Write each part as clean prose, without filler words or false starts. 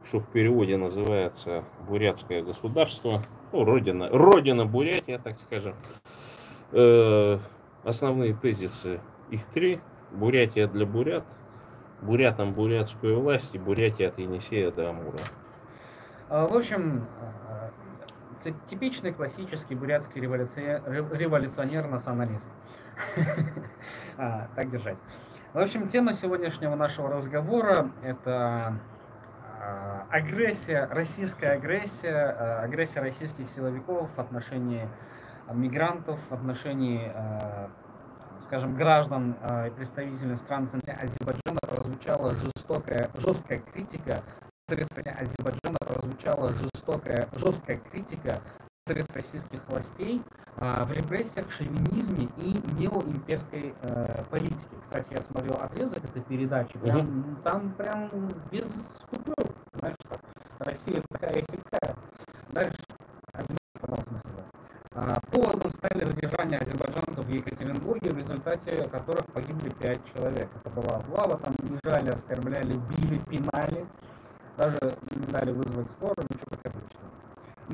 что в переводе называется бурятское государство, ну, родина Бурятия, так скажем. Основные тезисы их три. Бурятия для бурят, бурятам бурятскую власть и Бурятия от Енисея до Амура. В общем, типичный классический бурятский революционер-националист. Так держать. В общем, тема сегодняшнего нашего разговора – это российская агрессия, агрессия российских силовиков в отношении мигрантов, в отношении, скажем, граждан и представителей стран Азербайджана прозвучала жесткая критика. В стране Азербайджана прозвучала жесткая критика российских властей в репрессиях, шовинизме и неоимперской политике. Кстати, я смотрел отрезок этой передачи, там прям без купюр, знаешь, так, Россия такая и сякая. Дальше, поводом стали задержания азербайджанцев в Екатеринбурге, в результате которых погибли 5 человек. Это была облава, там унижали, оскорбляли, били, пинали, даже не дали вызвать скорую, ничего как обычно.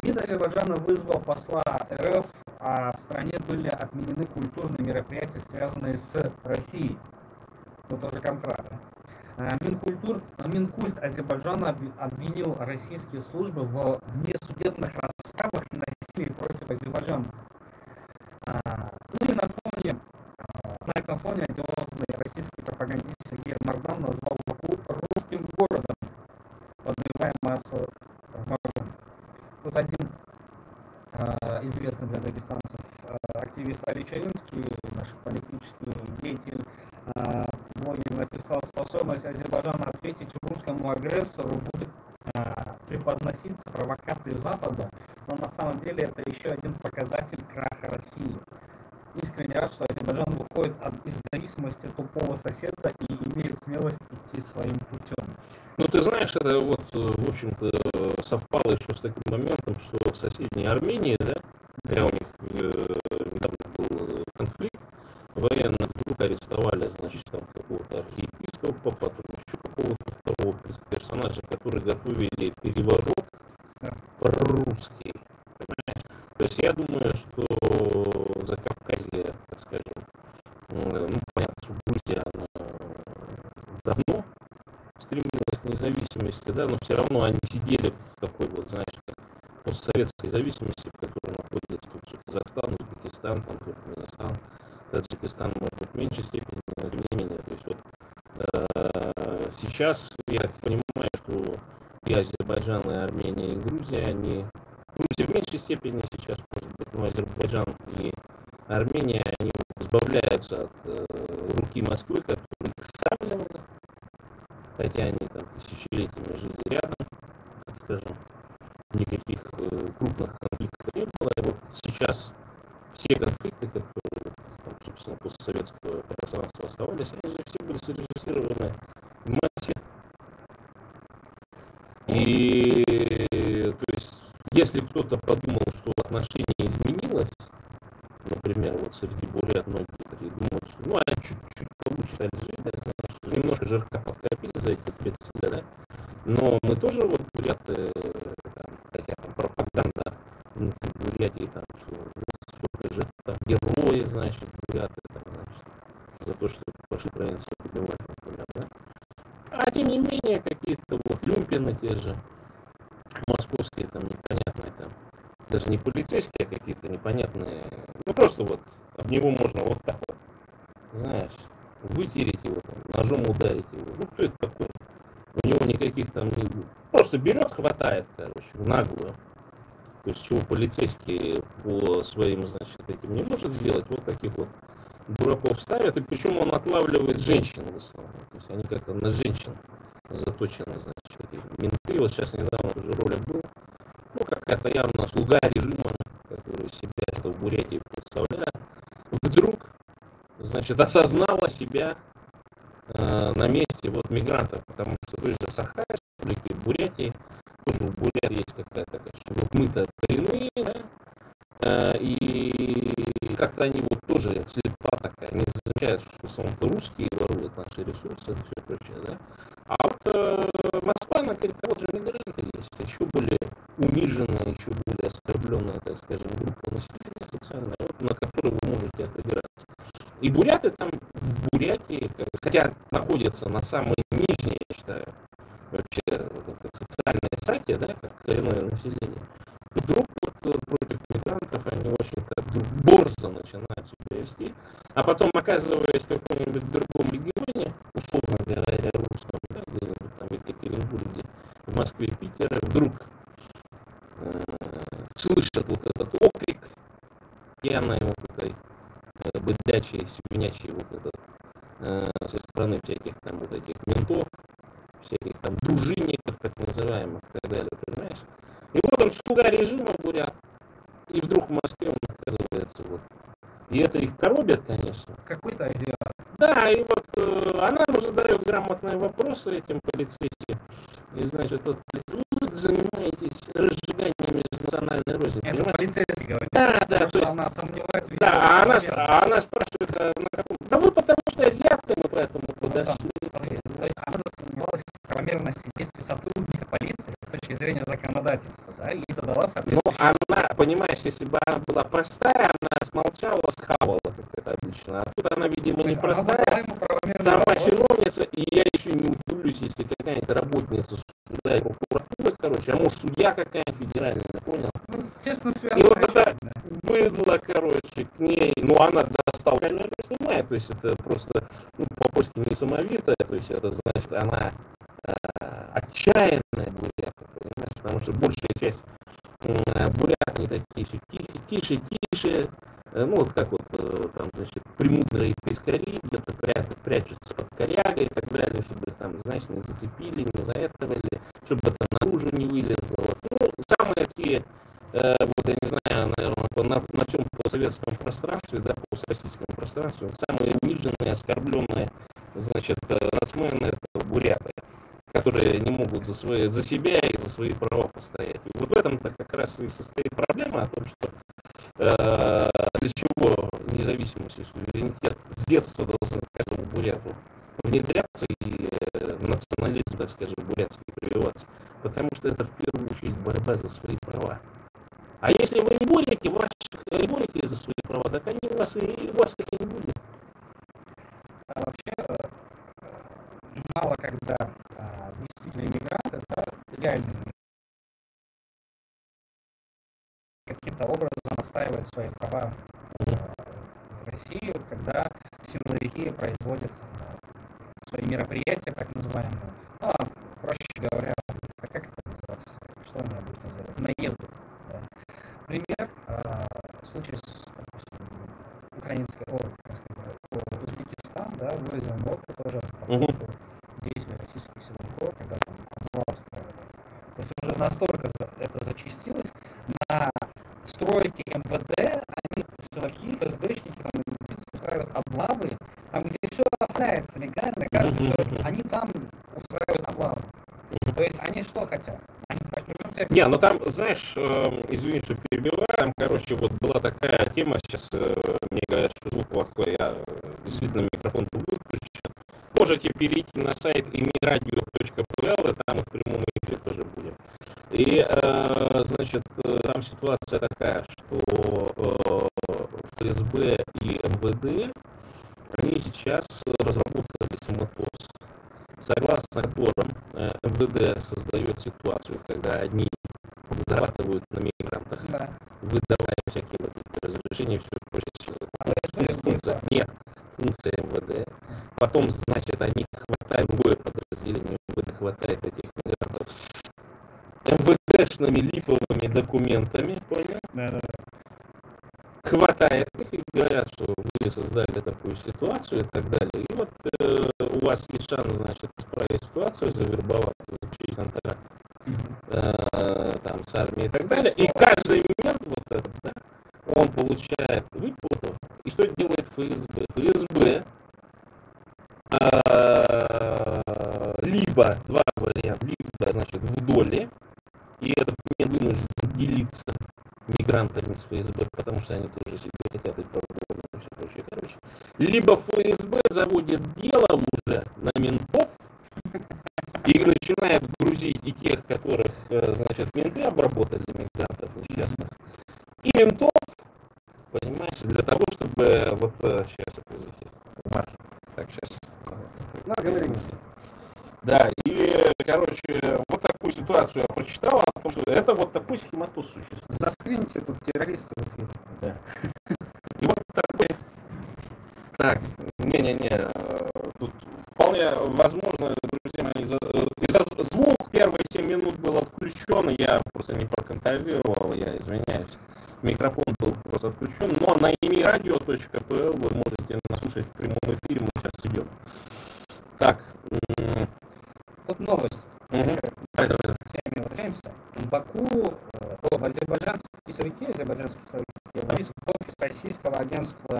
МИД Азербайджана вызвал посла РФ, а в стране были отменены культурные мероприятия, связанные с Россией. Ну, тоже контракт. Минкульт Азербайджана обвинил российские службы в внесудебных расправах и насилии против азербайджанцев. Ну и на этом фоне одиозный российский пропагандист Сергей Мардан назвал Баку русским городом, подбивая массу в Мардан. Тут один известный для дагестанцев активист Али Чаринский, наш политический деятель, блогер, написал: способность Азербайджана ответить русскому агрессору будет преподноситься провокации Запада, но на самом деле это еще один показатель краха России. Искренне рад, что Азербайджан выходит из зависимости от тупого соседа и имеет смелость идти своим путем. Ну, ты знаешь, это вот, в общем-то, совпало еще с таким моментом, что в соседней Армении, да, когда у них недавно был конфликт военный, вдруг арестовали, значит, там какого-то архиепископа, потом еще какого-то того персонажа, который готовили переворот прорусский. Понимаешь? То есть я думаю, что Закавказье, так скажем, ну, понятно, что Грузия, она давно стремилась к независимости, да, но все равно они сидели в такой вот, знаешь, постсоветской зависимости, в которой находится тут же Казахстан, Узбекистан, там Туркменистан, Таджикистан, может быть, в меньшей степени, но тем не менее. То есть вот сейчас я понимаю, что и Азербайджан, и Армения, и Грузия, Грузия в меньшей степени сейчас, может быть, но Азербайджан и Армения, они избавляются от руки Москвы, которая их ставила, хотя они там тысячелетиями жили рядом, так скажем, никаких крупных конфликтов не было. И вот сейчас все конфликты, которые, там, собственно, постсоветского пространства оставались, они же все были срежиссированы в Москве. И, то есть, если кто-то подумал, что отношение изменилось, например, вот среди бурят многие такие думают, что ну, они чуть-чуть получше стали жить, да, знаешь, немножко жирка подкопили за эти 30 лет, да, но мы тоже вот буряты, хотя там пропаганда внутри Бурятии, там, что столько же там герои, значит, буряты, там, значит, за то, что пошли границу поднимать, например, да. А тем не менее, какие-то вот люмпины те же, московские, там, непонятные, там, даже не полицейские, а какие-то непонятные, ну, просто вот об него можно вот так вот, знаешь, вытереть его, там, ножом ударить его. Ну, кто это такой? У него никаких там не... Просто берет, хватает, короче, в наглую. То есть, чего полицейский по своим, значит, этим не может сделать, вот таких вот дураков ставят, и причем он отлавливает женщин в основном. То есть, они как-то на женщин заточены, значит, такие менты. Вот сейчас недавно уже ролик был, ну, какая-то явно слуга режима, который себя это в Бурятии представляет, вдруг, значит, осознала себя на месте вот мигрантов, потому что в той же Сахаре, республике Бурятии, тоже в Бурятии есть какая-то такая, что вот мы-то коренные, да, и как-то они вот тоже слепа такая, не замечают, что в основном-то русские воруют наши ресурсы и все прочее, да. А вот Москва, она говорит, вот же мигранты, есть еще более униженная, еще более оскорбленная, так скажем, группа населения социальная, вот, на которую вы можете отыграться. И буряты там в Бурятии, хотя находятся на самой нижней, я считаю, вообще социальной статье, да, как коренное население, вдруг вот против мигрантов они очень так борзо начинают себя вести, а потом, оказываясь в каком-нибудь другом регионе, условно говоря, русском, да, где-нибудь там в Екатеринбурге, в Москве, Питере, вдруг слышат вот этот окрик пьяной вот этой быдячей, свинячей вот этот со стороны всяких там вот этих ментов, всяких там дружинников, так называемых, и так далее, понимаешь? И вот он слуга режима бурят, и вдруг в Москве он оказывается вот. И это их коробит, конечно. Какой-то азиат. Да, и вот она ему задает грамотные вопросы этим полицейским. И значит, вот, вы занимаетесь разжиганием межнациональной розни. Это полицейский говорит. Да, то есть, она сомневается. Да, она спрашивает, на каком... Да вы потому что азиаты, мы поэтому подошли. То есть она засомневалась в правомерности действий сотрудника полиции с точки зрения законодательства, да, и задала соответствующий Но она, понимаешь, если бы она была простая, она смолчала, схавала, как это обычно. А тут она, видимо, не простая, сама чиновница, и я еще не удивлюсь, если какая-нибудь работница суда и прокуратуры, короче, а может судья какая-нибудь федеральная, понял? Ну, честно, и вот это быдло, короче, к ней, ну, она достала, конечно, снимает, то есть это просто, ну, по-польски не самовитая, то есть это значит, она отчаянная бурятка, понимаешь, потому что большая часть бурят не такие все тише, ну, вот как вот там, значит, премудрые пескари где-то прячутся под корягой и так далее, чтобы их там, знаешь, не зацепили, не заэтовали, чтобы это наружу не вылезло. Вот. Ну, самые такие, вот я не знаю, наверное, на всем постсоветском пространстве, да, построссийском пространстве, самые униженные, оскорбленные, значит, нацмены — это буряты, которые не могут за себя и за свои права постоять. И вот в этом-то как раз и состоит проблема о том, что для чего независимость и суверенитет с детства должны к этому буряту внедряться и национализм, так скажем, бурятский прививаться. Потому что это в первую очередь борьба за свои права. А если вы не боретесь за свои права, так они у вас их и не будет. А вообще, мало когда действительно иммигранты, да, реальные каким-то образом отстаивают свои права в России, когда силовики производят свои мероприятия, так называемые, ну, проще говоря, как это называется, что они обычно делают, наезды. Да. Пример, случай с, допустим, Узбекистан, да, выразил ноту тоже по поводу действий российских силовиков, когда там облава устраивалась. То есть уже настолько это зачастилось, на стройке МВД они, силовики, ФСБшники, там, устраивают облавы, там, где все оформляется легально, каждый человек, они там устраивают облавы. То есть они что хотят? Не, ну там, знаешь, извини, что перебиваю, там, короче, вот была такая тема, сейчас мне говорят, что звук плохой, я действительно микрофон выключен. Можете перейти на сайт imiradio.pl, и там в прямом эфире тоже будем. И, значит, там ситуация такая, что ФСБ и МВД, они сейчас разработали самотос, согласно которым МВД создает ситуацию, когда одни зарабатывают на мигрантах, да, выдавая всякие вот эти разрешения, все прочее. Нет, функция МВД. Потом, значит, они хватают, другое подразделение МВД хватает этих мигрантов с МВДшными липовыми документами, понял? Да. Хватает их и говорят, что вы создали такую ситуацию и так далее. И вот у вас есть шанс, значит, исправить ситуацию, завербоваться, заключить контракт там, с армией и так далее. И каждый мент вот этот, да, он получает выплату. И что делает ФСБ? ФСБ либо два варианта, либо, значит, в доле, и этот не вынужден делиться мигрантами с ФСБ, потому что они тоже себе хотят и пробовать, и все прочее, короче. Либо ФСБ заводит дело уже на ментов и начинает грузить и тех, которых значит, менты обработали мигрантов несчастных. И ментов, понимаешь, для того, чтобы вот сейчас это так, сейчас. Говорите. Да, и, короче, вот такую ситуацию я прочитал, о том, что это вот такой схематоз существует. Заскриньте тут террористов в эфире. Да. И вот такой. Так, не-не-не, тут вполне возможно, друзья мои, звук первые 7 минут был отключен, я просто не проконтролировал, я извиняюсь. Микрофон был просто отключен, но на imiradio.pl вы можете нас слушать в прямом эфире, мы сейчас идем. Так. Тут новость. Давай. Возвращаемся. В Баку, в азербайджанские совете Борис офис российского агентства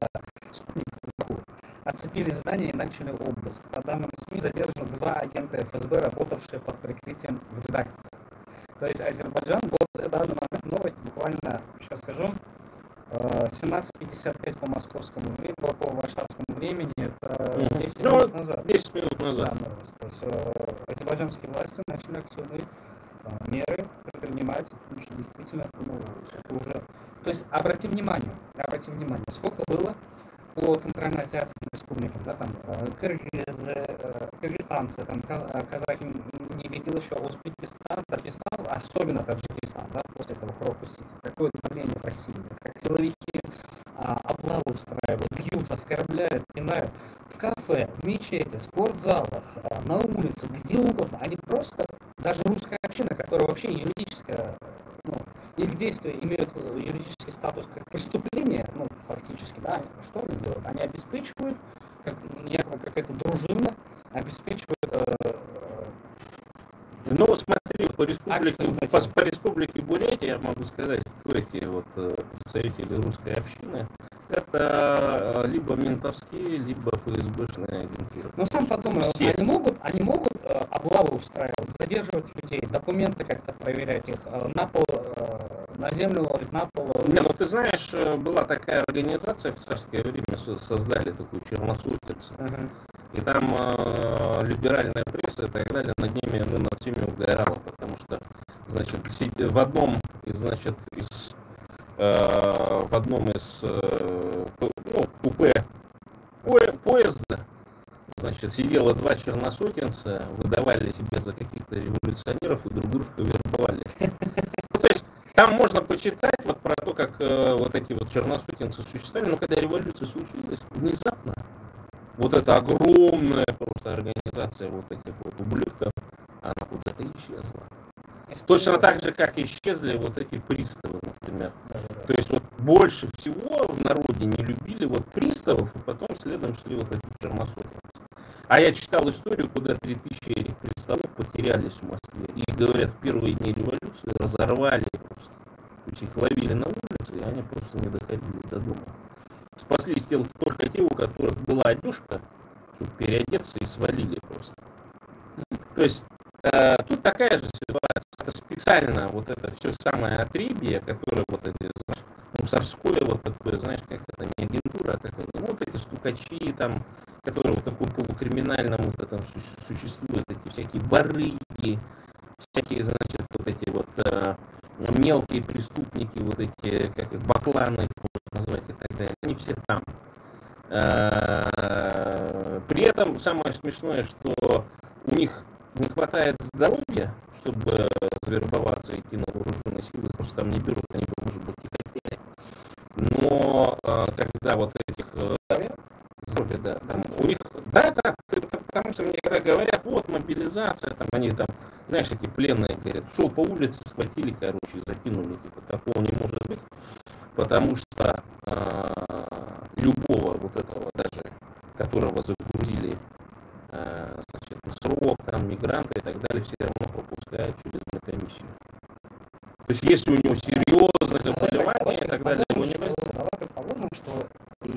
«Спутник» в Баку оцепили здание и начали обыск. По данным СМИ, задержаны 2 агента ФСБ, работавшие под прикрытием в редакции. То есть Азербайджан, вот данный момент новости, буквально, сейчас скажу, 17:55 по московскому времени, по варшавскому времени, это 10 минут назад. 10 минут назад. Да, то есть азербайджанские власти начали активные меры предпринимать, потому что действительно это уже... То есть обрати внимание, сколько было по центральноазиатским республикам, да, там кыргызы, кыргызстанцы, там казахи не видел еще, Узбекистан, Таджикистан, особенно Таджикистан, да, после этого Крокус-Сити, какое давление в России, как силовики облавы устраивают, бьют, оскорбляют, пинают в кафе, в мечети, в спортзалах, на улице, где угодно, они просто, даже русская община, которая вообще юридическая, их действия имеют юридический статус как преступление, фактически, да, что они делают? Они обеспечивают, как якобы какая-то дружина, обеспечивают... смотри, по республике Бурятия, я могу сказать, эти вот представители русской общины, это либо ментовские, либо ФСБшные агентуры. Сам подумай, они могут облавы устраивать, задерживать людей, документы как-то проверять их, на пол, на землю ложить, на пол. Ты знаешь, была такая организация в царское время, создали такую черносотицу. И там либеральная пресса и так далее над всеми угорала, потому что, значит, в одном из купе поезда, значит, сидело 2 черносотенца, выдавали себя за каких-то революционеров и друг дружку вербовали. То есть там можно почитать вот про то, как вот эти вот черносотенцы существовали, но когда революция случилась, внезапно вот эта огромная просто организация вот этих вот ублюдков, она куда-то исчезла. Точно так же, как исчезли вот эти приставы, например. То есть вот больше всего в народе не любили вот приставов, и потом следом шли вот эти черносотенцы. А я читал историю, куда 3000 этих приставов потерялись в Москве. И, говорят, в первые дни революции разорвали просто. То есть их ловили на улице, и они просто не доходили до дома. Спаслись только те, у которых была одежка, чтобы переодеться, и свалили просто. То есть тут такая же ситуация. Это специально вот это все самое отребье, которое вот эти, знаешь, мусорское, вот такое, знаешь, как это, не агентура, а такое, вот эти стукачи там, которые в таком полукриминальном вот этом существуют, эти всякие барыги, всякие, значит, вот эти вот мелкие преступники, вот эти, как их, бакланы, назвать и так далее, они все там. При этом самое смешное, что у них не хватает здоровья, чтобы завербоваться и идти на вооруженные силы, просто там не берут, они бы, может быть, и хотели. Но когда вот этих здоровья, да, там у них, да, потому что мне когда говорят, вот мобилизация, там они там, знаешь, эти пленные говорят, шел по улице, схватили, короче, и закинули, типа, такого не может быть, потому что любого вот этого даже, которого загрузили, значит, срок, там, мигранты и так далее, все равно пропускают через комиссию. То есть, если у него серьезное заболевание и так далее, его не возьмут. Давай предположим, что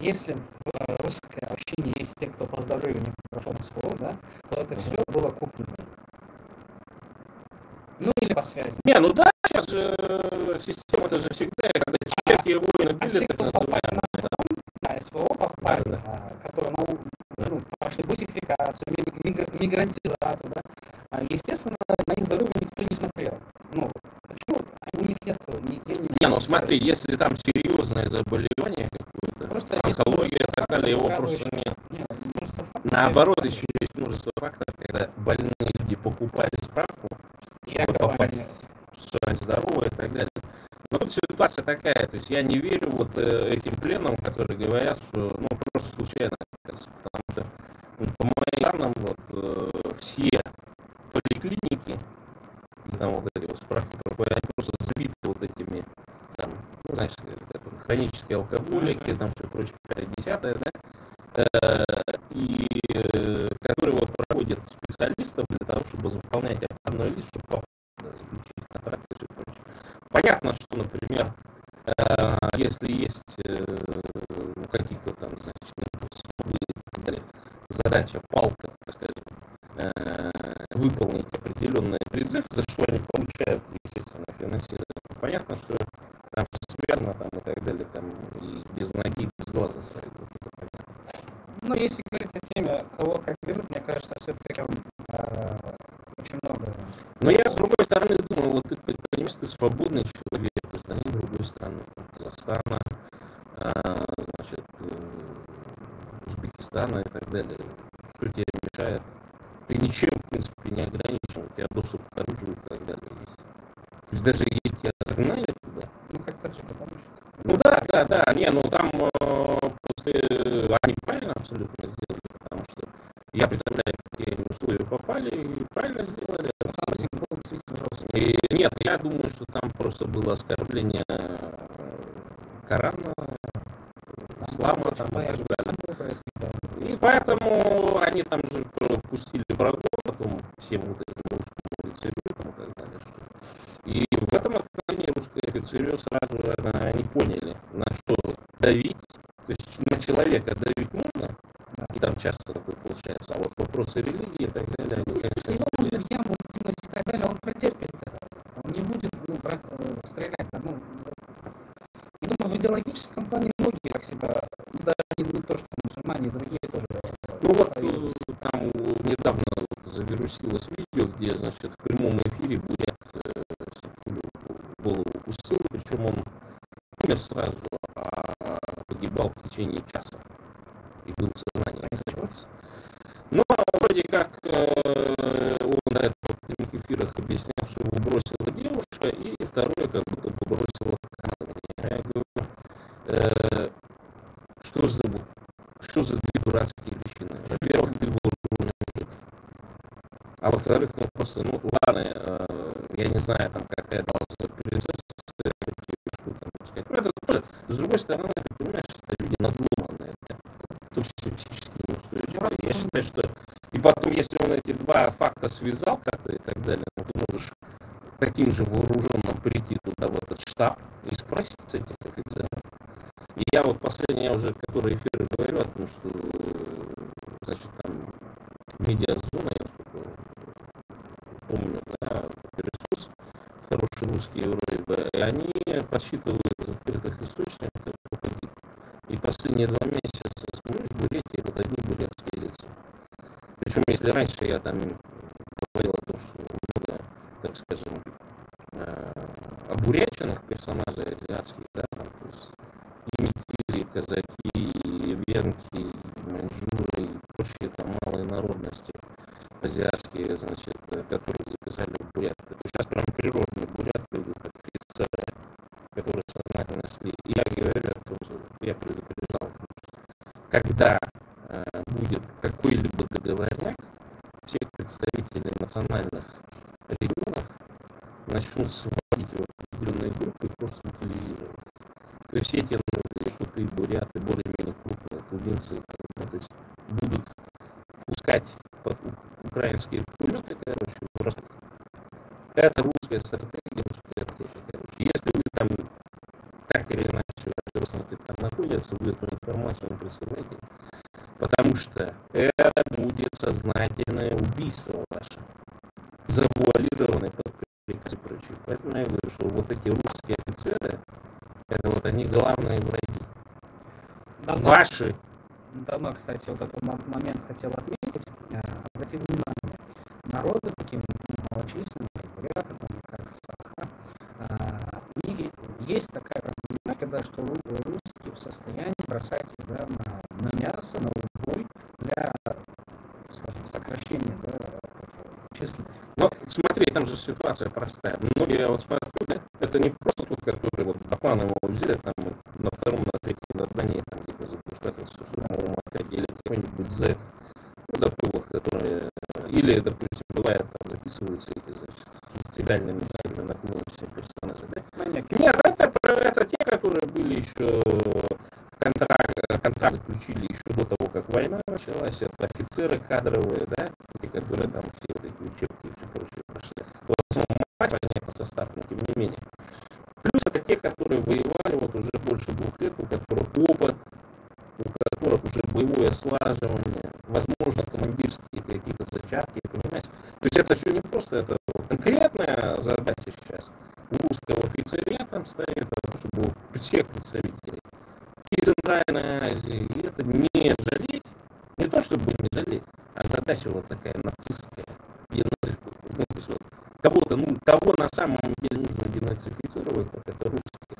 если в русской общине есть те, кто по здоровью не прошел на СВО, да, то это все было куплено. Или по связи. Да, сейчас система это же всегда, когда чеченские войны были, так называемые. На СВО попали, которые прошли бусификацию, мигрантизацию, да. Естественно, на их здоровье никто не смотрел. Не, ну смотри, если там серьезное заболевание какое-то, Просто онкология и так далее, его показывает, просто нет. нет, просто факт, Наоборот, еще есть множество фактов, когда больные люди покупали справку, чтобы якобы они- попасть, что они здоровы и так далее. Но тут ситуация такая, то есть я не верю вот этим пленам, которые говорят, что ну, просто случайно, потому что ну, по моим данным вот все поликлиники, там вот эти вот справки, они просто забиты вот этими, там, ну, знаешь, хронические алкоголики, там все прочее, 50-е, да, и которые вот проводят специалистов для того, чтобы заполнять обходной лист, чтобы попасть, заключить контракт и все прочее. Понятно, что, например, если есть у каких-то там, значит, задача, палка, так скажем, выполнить определенный призыв, за что они получают, естественно, финансирование. Понятно, что там все связано там, и так далее, там, и без ноги, и без глаза. Ну, если говорить о теме, кого как берут, мне кажется, все-таки очень много. Но я, с другой стороны, думаю, вот ты понимаешь, ты свободный человек, то есть они другой страны, Казахстана, значит, Узбекистана и так далее. Что тебе мешает? Ты ничем, в принципе, не ограничен, у тебя доступ к оружию и так далее есть. То есть даже если тебя загнали туда. Ну, как таджика, помнишь? Ну да, не, ну там после они правильно абсолютно сделали, потому что я представляю, какие они условия попали, и правильно сделали. Был действительно жесткий. И нет, я думаю, что там просто было оскорбление Корана, ислама там, и так далее. И поэтому они там же пустили прогон, потом всем вот этим русским офицерам и так далее. И в этом отношении русские офицеры сразу они поняли, на что давить. То есть на человека давить можно, и там часто такое получается, а вот вопросы религии и так далее, они, конечно, его можно в яму кинуть и так далее, он протерпит это. Он не будет стрелять. Ну, я думаю, в идеологическом плане многие так себя, даже не то, что мусульмане, другие тоже. Ну вот там недавно завирусилось видео, где, значит, в прямом эфире бурят голову укусил, причем он умер сразу, а погибал в течение часа и был в сознании. Но вроде как он на этом прямых эфирах объяснял, что его бросила девушка, и второе, как будто бы бросила командование. Я говорю, что за две дурацкие вещи? Во-первых, ты вооруженный мужик. А во-вторых, ну просто, ну ладно, я не знаю, там какая должна принцесса, это тоже, с другой стороны, ты понимаешь, что люди надломанные, да? Кто психически неустойчивый. Я считаю, что и потом, если он эти два факта связал как-то и так далее, ну, ты можешь таким же вооруженным прийти туда, в этот штаб, и спросить с этих офицеров. И я вот последний уже, который эфир говорю о том, что, значит, там медиазона, я сколько помню, да, ресурс, хорошие русские вроде бы, и они подсчитывают из открытых источников, кто погиб. И последние 2 месяца смотрю, в Бурятии вот одни бурятские лица. Причем, если раньше я там говорил о том, что много, так скажем, обуряченных персонажей азиатских, да, там, то есть и метисы, и казаки, и венки, и маньчжуры, и прочие там малые народности азиатские, значит, которые заказали буряты. Сейчас прям природные буряты идут, как офицеры, которые сознательно шли. И я говорю о том, что я предупреждал, что когда будет какой-либо договорняк, всех представителей национальных регионов начнут сводить в определенные группы и просто утилизировать. То есть все эти куты, буряты, более-менее крупные тувинцы, то есть будут пускать под украинские пулеметы, короче, просто это русская стратегия, русская тактика, короче. Если вы там так или иначе родственники там находятся, вы эту информацию не присылайте, потому что это будет сознательное убийство ваше, завуалированное под приказ и прочее. Поэтому я говорю, что вот эти русские офицеры, это вот они главные враги. Ваши. Давно, кстати, вот этот момент хотел отметить. Обратите внимание, народы такие малочисленные, буряты, там, как Саха, у них есть такая проблема, когда что русские в состоянии бросать себя на мясо, на убой для, скажем, сокращения, да, численности. Ну, смотри, там же ситуация простая. Многие, я вот смотрю, да, это не просто тот, который вот по плану его взяли, там на втором, на третьем задании, там где-то запускательство в штурмовом отряде, или какой-нибудь зэк, ну, допустим, которые, или, допустим, бывает, там записываются эти, значит, суицидальными наклонностями персонажей, да? Нет, это те, которые были еще контракт заключили еще до того, как война началась, это офицеры кадровые, да, те, которые там все вот эти учебки и все прочее прошли. В основном понятно состав, но тем не менее. Плюс это те, которые воевали вот уже больше 2 лет, у которых опыт, у которых уже боевое слаживание, возможно, командирские какие-то зачатки, понимаете? То есть это все не просто, это конкретная задача сейчас. У русского офицерия там стоит, чтобы у всех представителей и Центральной Азии, и это не жалеть, не то чтобы не жалеть, а задача вот такая нацистская. Ну, то есть вот, кого-то, ну, кого на самом деле нужно денацифицировать, так это русские.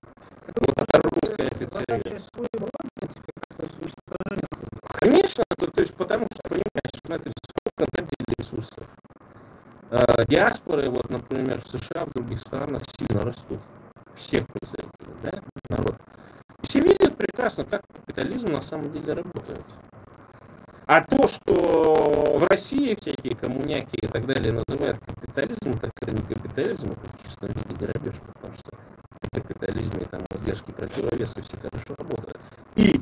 Вот это русская офицерия. Конечно, то есть потому что, понимаешь, смотри, сколько набили ресурсов. Диаспоры, вот, например, в США, в других странах сильно растут. Всех представителей, да, народ. Все видят прекрасно, как капитализм на самом деле работает. А то, что в России всякие коммуняки и так далее называют капитализмом, так это не капитализм, это в чистом виде грабеж, потому что в капитализме там издержки противовесы все хорошо работают. И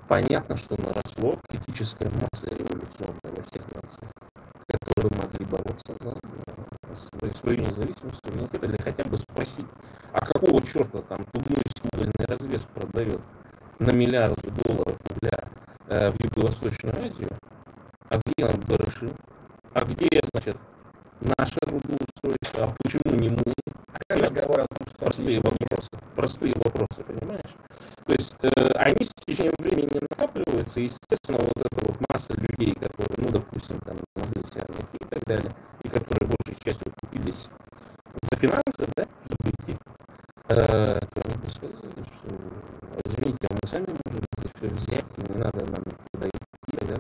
понятно, что наросло критическая масса революционная во всех нациях, которые могли бороться за свою независимость, суверенитет, или хотя бы спросить, а какого черта там тубной развес продает на миллиарды долларов угля в Юго-Восточную Азию, а где нам барыши, а где, значит, наше трудоустройство, а почему не мы? Разговор о том, что простые вопросы, понимаешь? То есть они с течением времени накапливаются, и, естественно, вот эта вот масса людей, которые, ну, допустим, там, англичане и так далее, и которые большей частью купились за финансы, да, чтобы идти, то они бы сказали, что, извините, мы сами можем здесь все взять, не надо нам туда идти, да.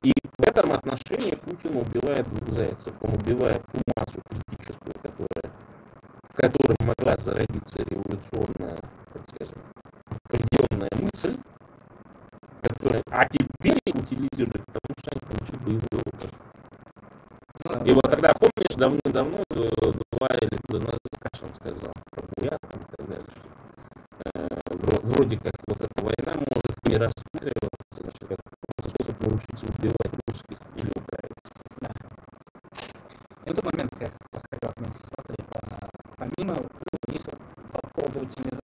И в этом отношении Путин убивает 2 зайцев. Он убивает ту массу критическую, в которой могла зародиться революционная, так скажем, определенная мысль, а теперь их утилизируют, потому что они получили боевой опыт. И вот тогда, помнишь, давным-давно, 2 или 3 назад Кашин сказал про Буят и так далее, что вроде как вот эта война может не рассматриваться, значит, как способ научиться убивать русских или украинцев. Да. И в тот момент, как я сказал, смотри, помимо, если по поводу утилизации,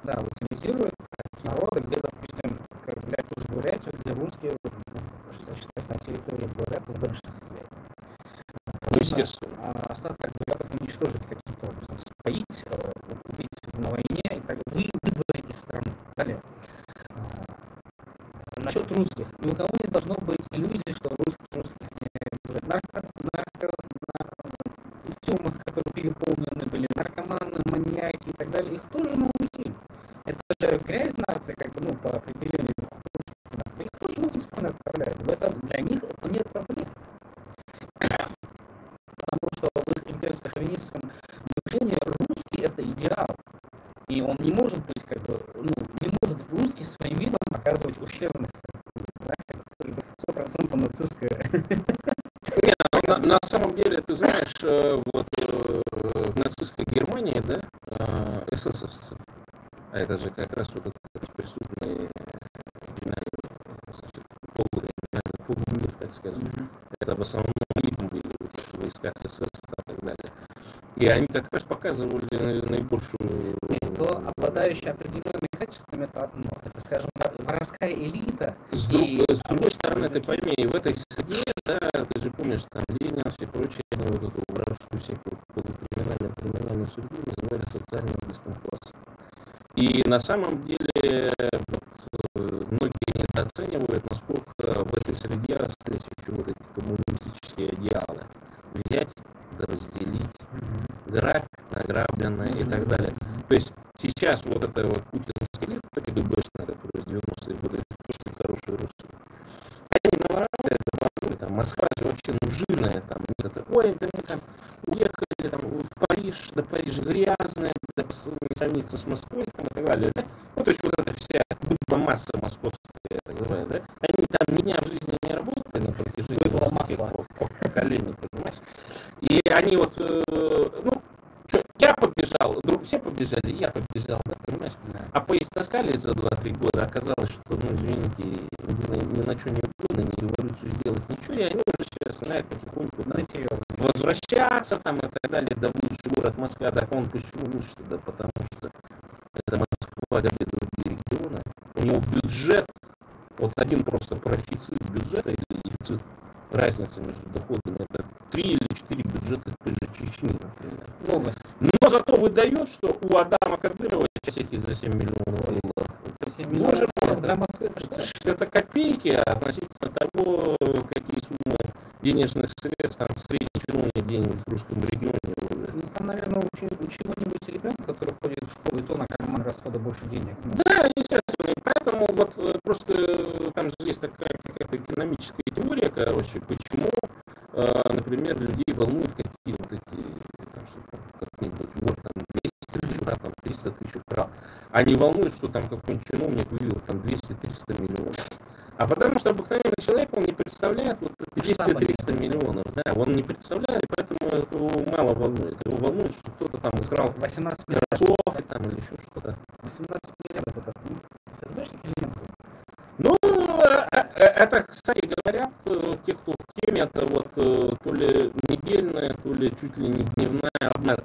да, утилизируют народы, где, допустим, как взять ту же Бурятию, где русские, что считать, на территории Бурятии в большинстве. Естественно. Остаток бурятов уничтожить каким-то образом, споить, убить на войне и так далее, выдворить из страны. Далее. Насчет русских. Ни у кого не должно быть иллюзий, что русских не в тюрьмах, которые переполнены были, наркоманы, маньяки и так далее, их тоже научили. Это же грязь нации, как бы, ну, по определению нации. Их тоже нужно отправляют. В этом для них это нет проблем. Потому что в их имперско-шовинистском движении русский это идеал. И он не может быть, как бы, ну, не может русский своим видом оказывать ущербность. 100% нацистская. Нет, на самом деле, ты знаешь, вот в нацистской Германии, да, эсэсовцы, а это же как раз вот этот преступный полумир, так скажем, это в основном элитом были в войсках СС и так далее. И они как раз показывали наибольшую... То обладающая определенными качествами, это, скажем так, воровская элита. С другой стороны, ты пойми, в этой среде, да, ты же помнишь, там Ленин, все прочие, они вот эту воровскую всякую криминальную судьбу называли социальным близким классом. И на самом деле вот, многие недооценивают, насколько в этой среде остались еще вот эти коммунистические идеалы. Взять, да разделить, грабь, награбленное и так далее. То есть сейчас вот это вот путинский элита, КГБшная, которая с 90-е годы, это просто хорошие русские. Они наворовали, там, Москва же вообще жирная, там, ой, да мы там уехали там, в Париж, да Париж грязная, да, не сравнится с Москвой, там, и так далее, да? Ну, то есть вот эта вся масса московская, так называемая, да? Они там ни дня в жизни не работали на протяжении поколений, понимаешь? И они вот, ну, что, я побежал, все побежали, я побежал, да, понимаешь? А поезд таскали за 2-3 года, оказалось, что, ну, извините, ни на что не угодно, ни революцию сделать, ничего, и они уже сейчас знают потихоньку, да, возвращаться там и так далее, да, лучший город Москва, так он почему лучше, да, потому что это Москва, как и другие регионы, у него бюджет, вот один просто профицит бюджета или дефицит, разница между доходами, это 3 или 4 бюджета той же Чечни, например. Но зато выдает, что у Адама Кадырова сети за 7 миллионов долларов. 7 миллионов для Москвы это копейки относительно того, какие суммы денежных средств там средний чиновник где-нибудь в русском регионе. Ну, там, наверное, у чего-нибудь ребенка, который ходит в школу, и то на карман расхода больше денег. Да, естественно. Поэтому вот просто там же есть такая какая-то экономическая теория, короче, почему, например, людей волнуют какие-то такие, там, что как-нибудь, вот там 200 тысяч украл, там 300 тысяч украл. А не волнует, что там какой-нибудь чиновник вывел там 200-300 миллионов. А потому что обыкновенный человек, он не представляет вот 200-300 миллионов, да, он не представляет, и поэтому его мало волнует. Его волнует, что кто-то там украл 18 кроссовки там или еще что-то. 18 миллиардов это ФСБшник или нет? Ну, это, кстати, говорят те, кто в теме, это вот то ли недельная, то ли чуть ли не дневная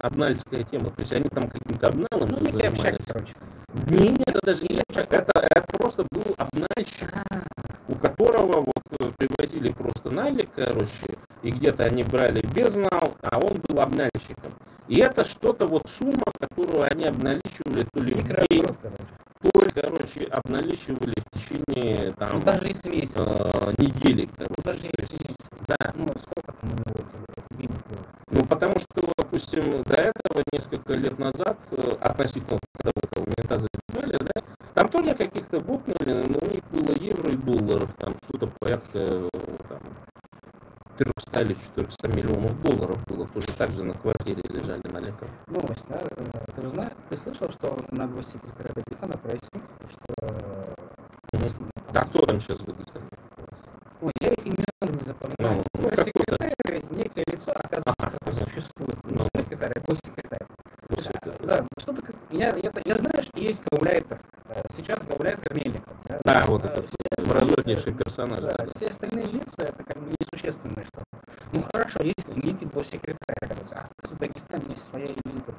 обнальская тема. То есть они там каким-то обналом же занимались. Нет, это даже не Лепчак, это просто был обнальщик, у которого вот привозили просто налик, короче, и где-то они брали без нал, а он был обнальщиком. И это что-то вот сумма, которую они обналичивали то ли в день, то ли, короче, обналичивали в течение там, ну, даже если недели. Ну, даже если месяц. Да. Ну, сколько там у него денег было? Ну, потому что, допустим, до этого, несколько лет назад, относительно, когда вот Унитаза забрали, да, там тоже каких-то бухнули, но у них было евро и долларов, там что-то порядка там, 300 или 400 миллионов долларов было, тоже так же на квартире лежали на леках. Новость, да? Ты же знаешь, ты слышал, что на госсекретаря Дагестана прояснил, что... Да, кто там сейчас в Дагестане? Ой, я их имена не запоминаю. Ну, госсекретарь, некое лицо, оказывается, существует. Ну, госсекретарь, госсекретарь. Да, что-то как... Я знаю, что есть гауляйтер. Сейчас гауляйтер Мельников. Да, вот это мразотнейший персонаж. Да, все остальные лица, это как бы несущественное что. Ну хорошо, есть некий госсекретарь, оказывается. А в Дагестане есть своя элита.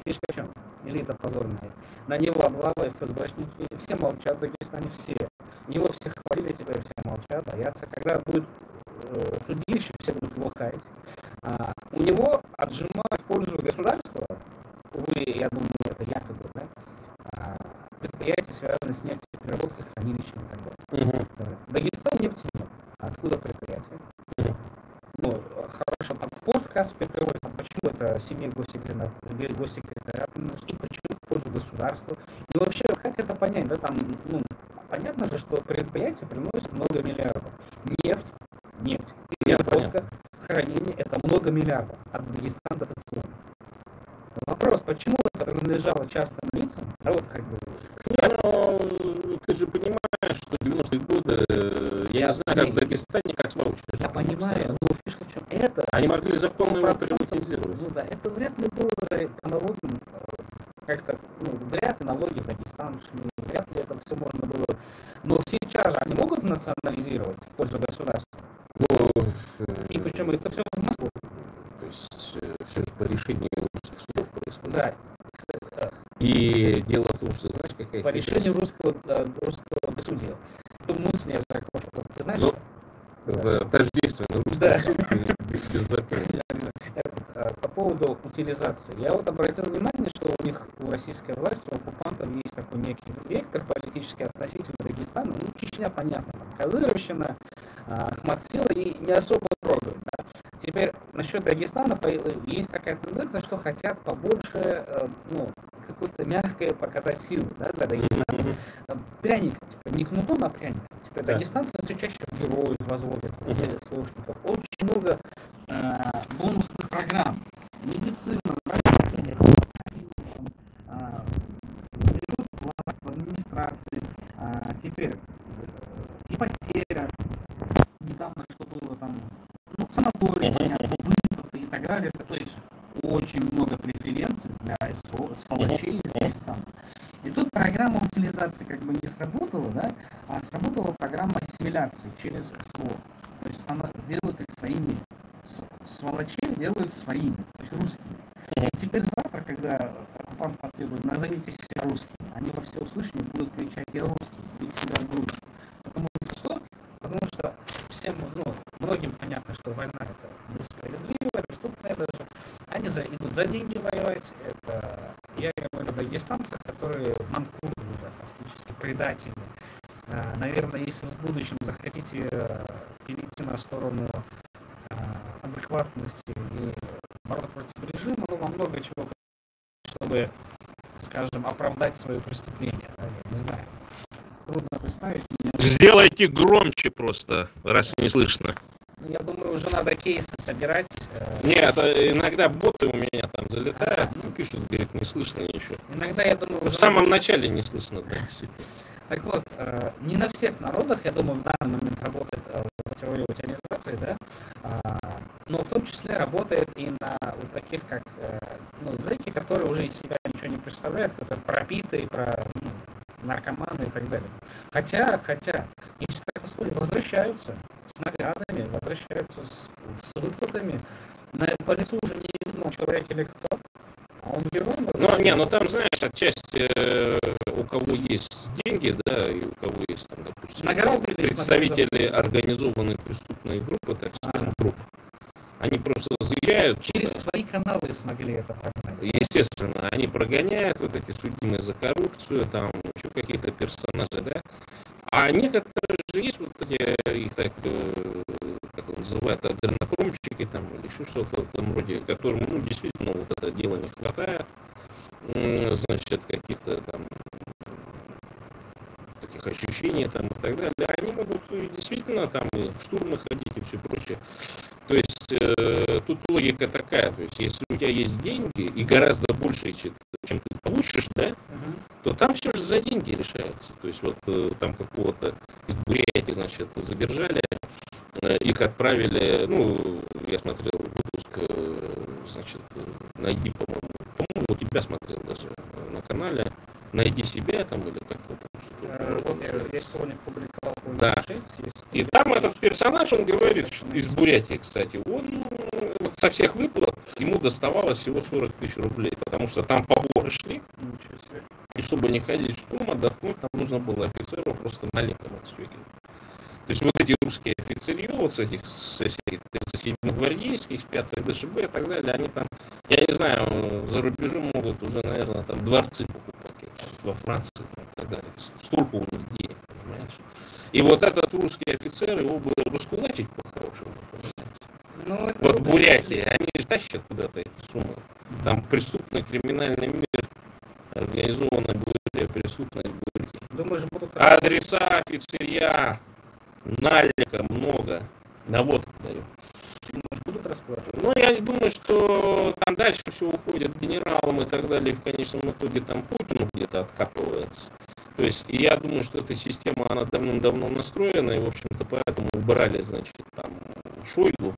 Фишка в чем? Элита позорная. На него облавы ФСБшники, все молчат в Дагестане, все. Его все хвалили, теперь все молчат, боятся. Когда будет судилище, все будут его хаять. У него отжимают в пользу государства, увы, я думаю, это якобы, да, предприятия, связанные с нефтепереработкой, хранилищами и так далее. Дагестан нефти нет. Откуда предприятие? Ну, хорошо, там в порт Каспий приводит, почему это семье госсекретаря, и почему в пользу государства. И вообще, как это понять, да, там, ну, понятно же, что предприятие приносит много миллиардов. Нефть, переработка, хранение, это много миллиардов. А Дагестан это сумма. Вопрос, почему это принадлежало частным лицам, а вот как бы... Ты же понимаешь, что 90-е годы, я не знаю, как в Дагестане, как с Ваучером. Я понимаю, но фишка в чем? Это... Они могли законно его приватизировать. Ну да, это вряд ли было по налогам, как-то, ну, вряд ли налоги в Дагестан шли, вряд ли это все можно было... Но сейчас же они могут национализировать в пользу государства? И причем это все в Москву. То есть все по решению русских судов происходит. Да. И дело в том, что, знаешь, какая... По решению русского судья. Тут мысль я закончил. Ты знаешь? Ну, тождественно русский суд беззаконие. По поводу утилизации. Я вот обратил внимание, что у них, у российской власти, у оккупантов есть такой некий вектор политически относительно Дагестана. Ну, Чечня, понятно, там, Кадыровщина, Ахматсила, и не особо трогают. Да? Теперь насчет Дагестана есть такая тенденция, что хотят побольше, какой-то мягкое показать силу, да, для Дагестана. Пряник, типа, не кнутом, а пряник. Типа, дагестанцы все чаще героев возводят, СВОшников. Очень много бонусных программ. Медицина, здравоохранение, в администрации, теперь ипотека, недавно что было там, санаторий, понятно, выплаты и так далее. То есть очень много преференций для сволочей из Дагестана. И тут программа утилизации как бы не сработала, да, а сработала программа ассимиляции через СВО. То есть она сделает их своими, сволочей делают своими, то есть русскими. И теперь завтра, когда оккупант потребует, назовите себя русским, они во всеуслышание будут кричать: я русский, бить себя в грудь. Потому что что? Потому что всем, многим понятно, что война это несправедливая, преступная даже. Они идут за деньги воевать. Это я говорю о дагестанцах, которые манкуры уже фактически предатели. Наверное, если вы в будущем захотите перейти на сторону адекватности и бороться против режима, вам много чего, чтобы, скажем, оправдать свое преступление. Я не знаю. Трудно представить. Сделайте громче просто, раз не слышно. Я думаю, уже надо кейсы собирать. Нет, иногда боты у меня там залетают, пишут, говорит, не слышно ничего. Иногда, я думаю... В самом начале не слышно, да, действительно. Так вот, не на всех народах, я думаю, в данный момент работает теория утилизации, да, но в том числе работает и на вот таких, как зэки, которые уже из себя ничего не представляют, которые пропитые, наркоманы и так далее. Хотя, если так посмотреть, возвращаются с наградами, возвращаются с выплатами. По лицу уже не видно, человек или кто. А он герой. Ну там, знаешь, отчасти у кого есть деньги, да, и у кого есть там, допустим, представители организованной преступной группы, так скажем, групп. Они просто заезжают. Через свои каналы смогли это прогнать. Естественно, они прогоняют вот эти судимые за коррупцию, там еще какие-то персонажи, да. А некоторые же есть вот эти, их так, как это называют, аденокромчики там, или еще что-то в этом роде, которым, действительно, вот это дело не хватает, значит, каких-то там таких ощущений там и так далее. Они могут действительно там и штурмы ходить и все прочее. То есть тут логика такая, то есть если у тебя есть деньги и гораздо больше, чем ты получишь, да, то там все же за деньги решается. То есть вот там какого-то из Бурятии, значит, задержали, их отправили, я смотрел выпуск, значит, найди, по-моему, у тебя смотрел даже на канале, найди себя там или как-то там что-то. Я сегодня публиковал. Да. И там этот персонаж, он говорит, из Бурятии, кстати, он вот со всех выплат ему доставалось всего 40 тысяч рублей, потому что там поборы шли. И чтобы не ходить в штурм, отдохнуть, там нужно было офицеру просто наликом отстегивать. То есть вот эти русские офицеры, вот с этих 37-х гвардейских, с 5-х ДШБ и так далее, они там, я не знаю, за рубежом могут уже, наверное, там дворцы покупать во Франции и так далее. Столько у них денег, понимаешь? И вот этот русский офицер, его бы раскулачить по-хорошему, понимаешь? Вот в Бурятии, они же тащат куда-то эти суммы. Там преступный криминальный мир, организованная более преступность будет. Думаешь, будут... Адреса, пиццерия, налика много, наводку дают. Думаешь, будут расплачивать? Ну, я думаю, что там дальше все уходит генералам и так далее, и в конечном итоге там Путину где-то откапывается. То есть, и я думаю, что эта система, она давным-давно настроена, и, в общем-то, поэтому убрали, значит, там, Шойгу,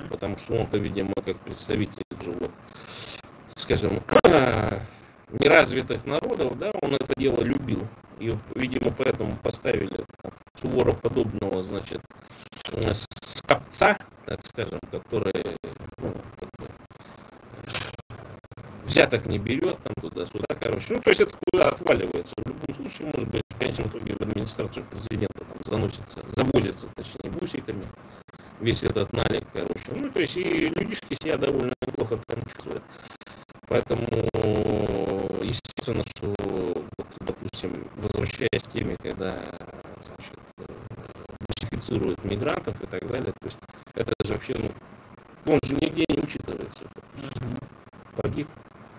потому что он-то, видимо, как представитель же, вот, скажем, неразвитых народов, да, он это дело любил. И, видимо, поэтому поставили Суворов-подобного, значит, скопца, так скажем, который взяток не берет, там туда-сюда, короче. То есть это куда отваливается. В любом случае, может быть, в конечном итоге в администрацию президента там заносится, завозится, точнее, бусиками весь этот налик, короче. То есть и людишки себя довольно неплохо там чувствуют. Поэтому, естественно, что, вот, допустим, возвращаясь к теме, когда, значит, бусифицируют мигрантов и так далее, то есть это же вообще, он же нигде погиб,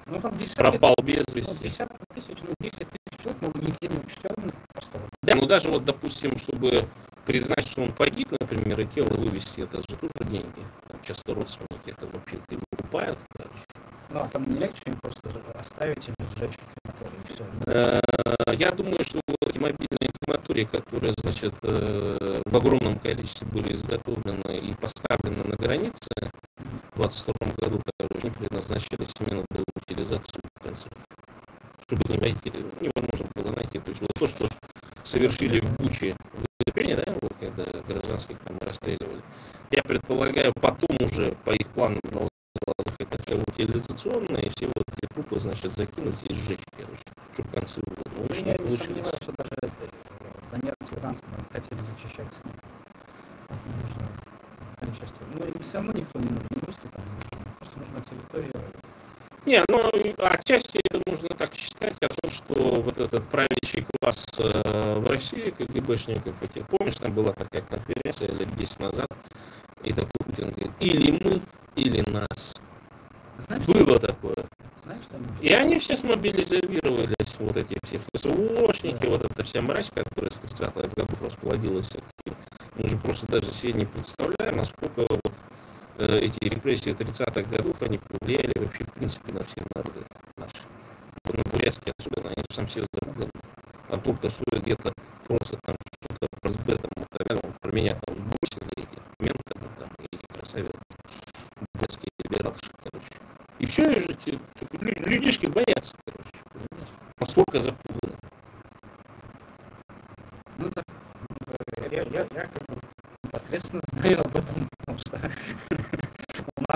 Ну, там десятки, пропал без ну, вести. 10 тысяч человек, но нигде не учтенных просто. Да, ну даже вот, допустим, чтобы признать, что он погиб, например, и тело вывести, это же тоже деньги. Там часто родственники это вообще-то и выкупают, короче. Ну, а там не легче им просто оставить или сжечь в крематории, и все. Я думаю, что вот эти мобильные крематории, которые, значит, в огромном количестве были изготовлены и поставлены на границе в 22 году, короче, они предназначались именно для утилизации концертов. Чтобы не найти, невозможно было найти. То есть вот то, что совершили в Буче, в Ирпене, да, вот когда гражданских там расстреливали, я предполагаю, потом уже по их планам должна была такая утилизационная, и все вот эти трупы, значит, закинуть и сжечь, короче, чтобы концы Ну, очень я не не получились. сомневаюсь, что даже Донецк, Луганск хотели зачищать. Нужно количество. Ну, им все равно никто не нужен, русский там не нужен. Просто нужна территория. Не, ну, отчасти это можно так считать, о том, что вот этот правящий класс в России, КГБшников, этих, помнишь, там была такая конференция лет 10 назад, и такой Путин говорит, или мы, или нас. Знаешь, Было такое. знаешь, там нужно? И они все смобилизировались, вот эти все ФСОшники, вот эта вся мразь, которая с 30-х годов расплодилась. Мы же просто даже себе не представляем, насколько вот эти репрессии 30-х годов, они повлияли вообще, в принципе, на все народы наши. Вот на бурятские особенно, они же там все запуганы. Там только стоит где-то просто там что-то про СБ, там, и так далее, про меня там сбросили эти менты, там, и эти красавицы, бурятские либералши, короче. И все, людишки боятся, короче, понимаешь? Насколько запуганы. Ну, так, я как бы непосредственно знаю об этом, потому что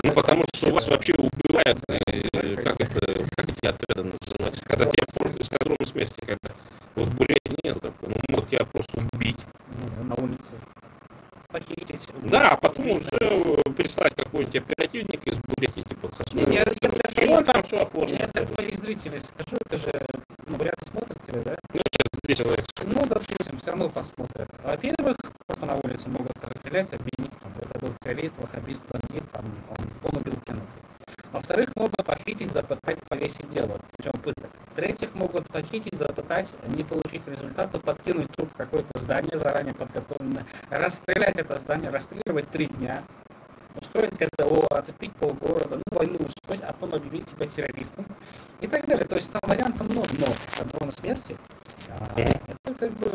Ну, потому что вас вообще убивают, как эти отряды называются, когда тебя просто эскадрон смерти, когда вот в Бурятии нет такого, ну, могут тебя просто убить. на улице похитить. Да, а потом уже прислать какой-нибудь оперативник из Бурятии, типа Хасуева. Я И он там все оформит. для твоих зрителей скажу, это же, ну, вряд ли смотрят тебя, да? Ну, сейчас здесь человек. Ну, допустим, все равно посмотрят. Во-первых, просто на улице могут расстрелять, обвинить, там, это был террорист, ваххабист, бандит, там, он убил Кеннеди. Во-вторых, могут похитить, запытать, повесить дело, причем пыток. В-третьих, могут похитить, запытать, не получить результата, подкинуть труп в какое-то здание, заранее подготовленное, расстрелять это здание, расстреливать 3 дня, устроить ГТО, оцепить полгорода, ну, войну устроить, а потом объявить тебя террористом и так далее. То есть там вариантов много, но эскадрон смерти это как бы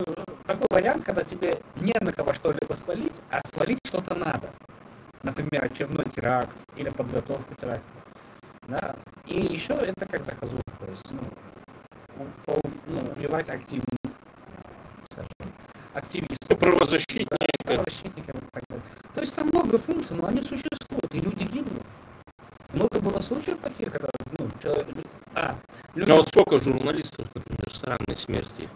такой вариант, когда тебе не на кого что-либо свалить, а свалить что-то надо. Например, очередной теракт или подготовку теракта. Да? И еще это как заказуха, то есть убивать активных, скажем, активистов, Правозащитников. правозащитников и так далее. То есть там много функций, но они существуют, и люди гибнут. Много было случаев таких, когда люди... А вот сколько журналистов, например, странной смерти,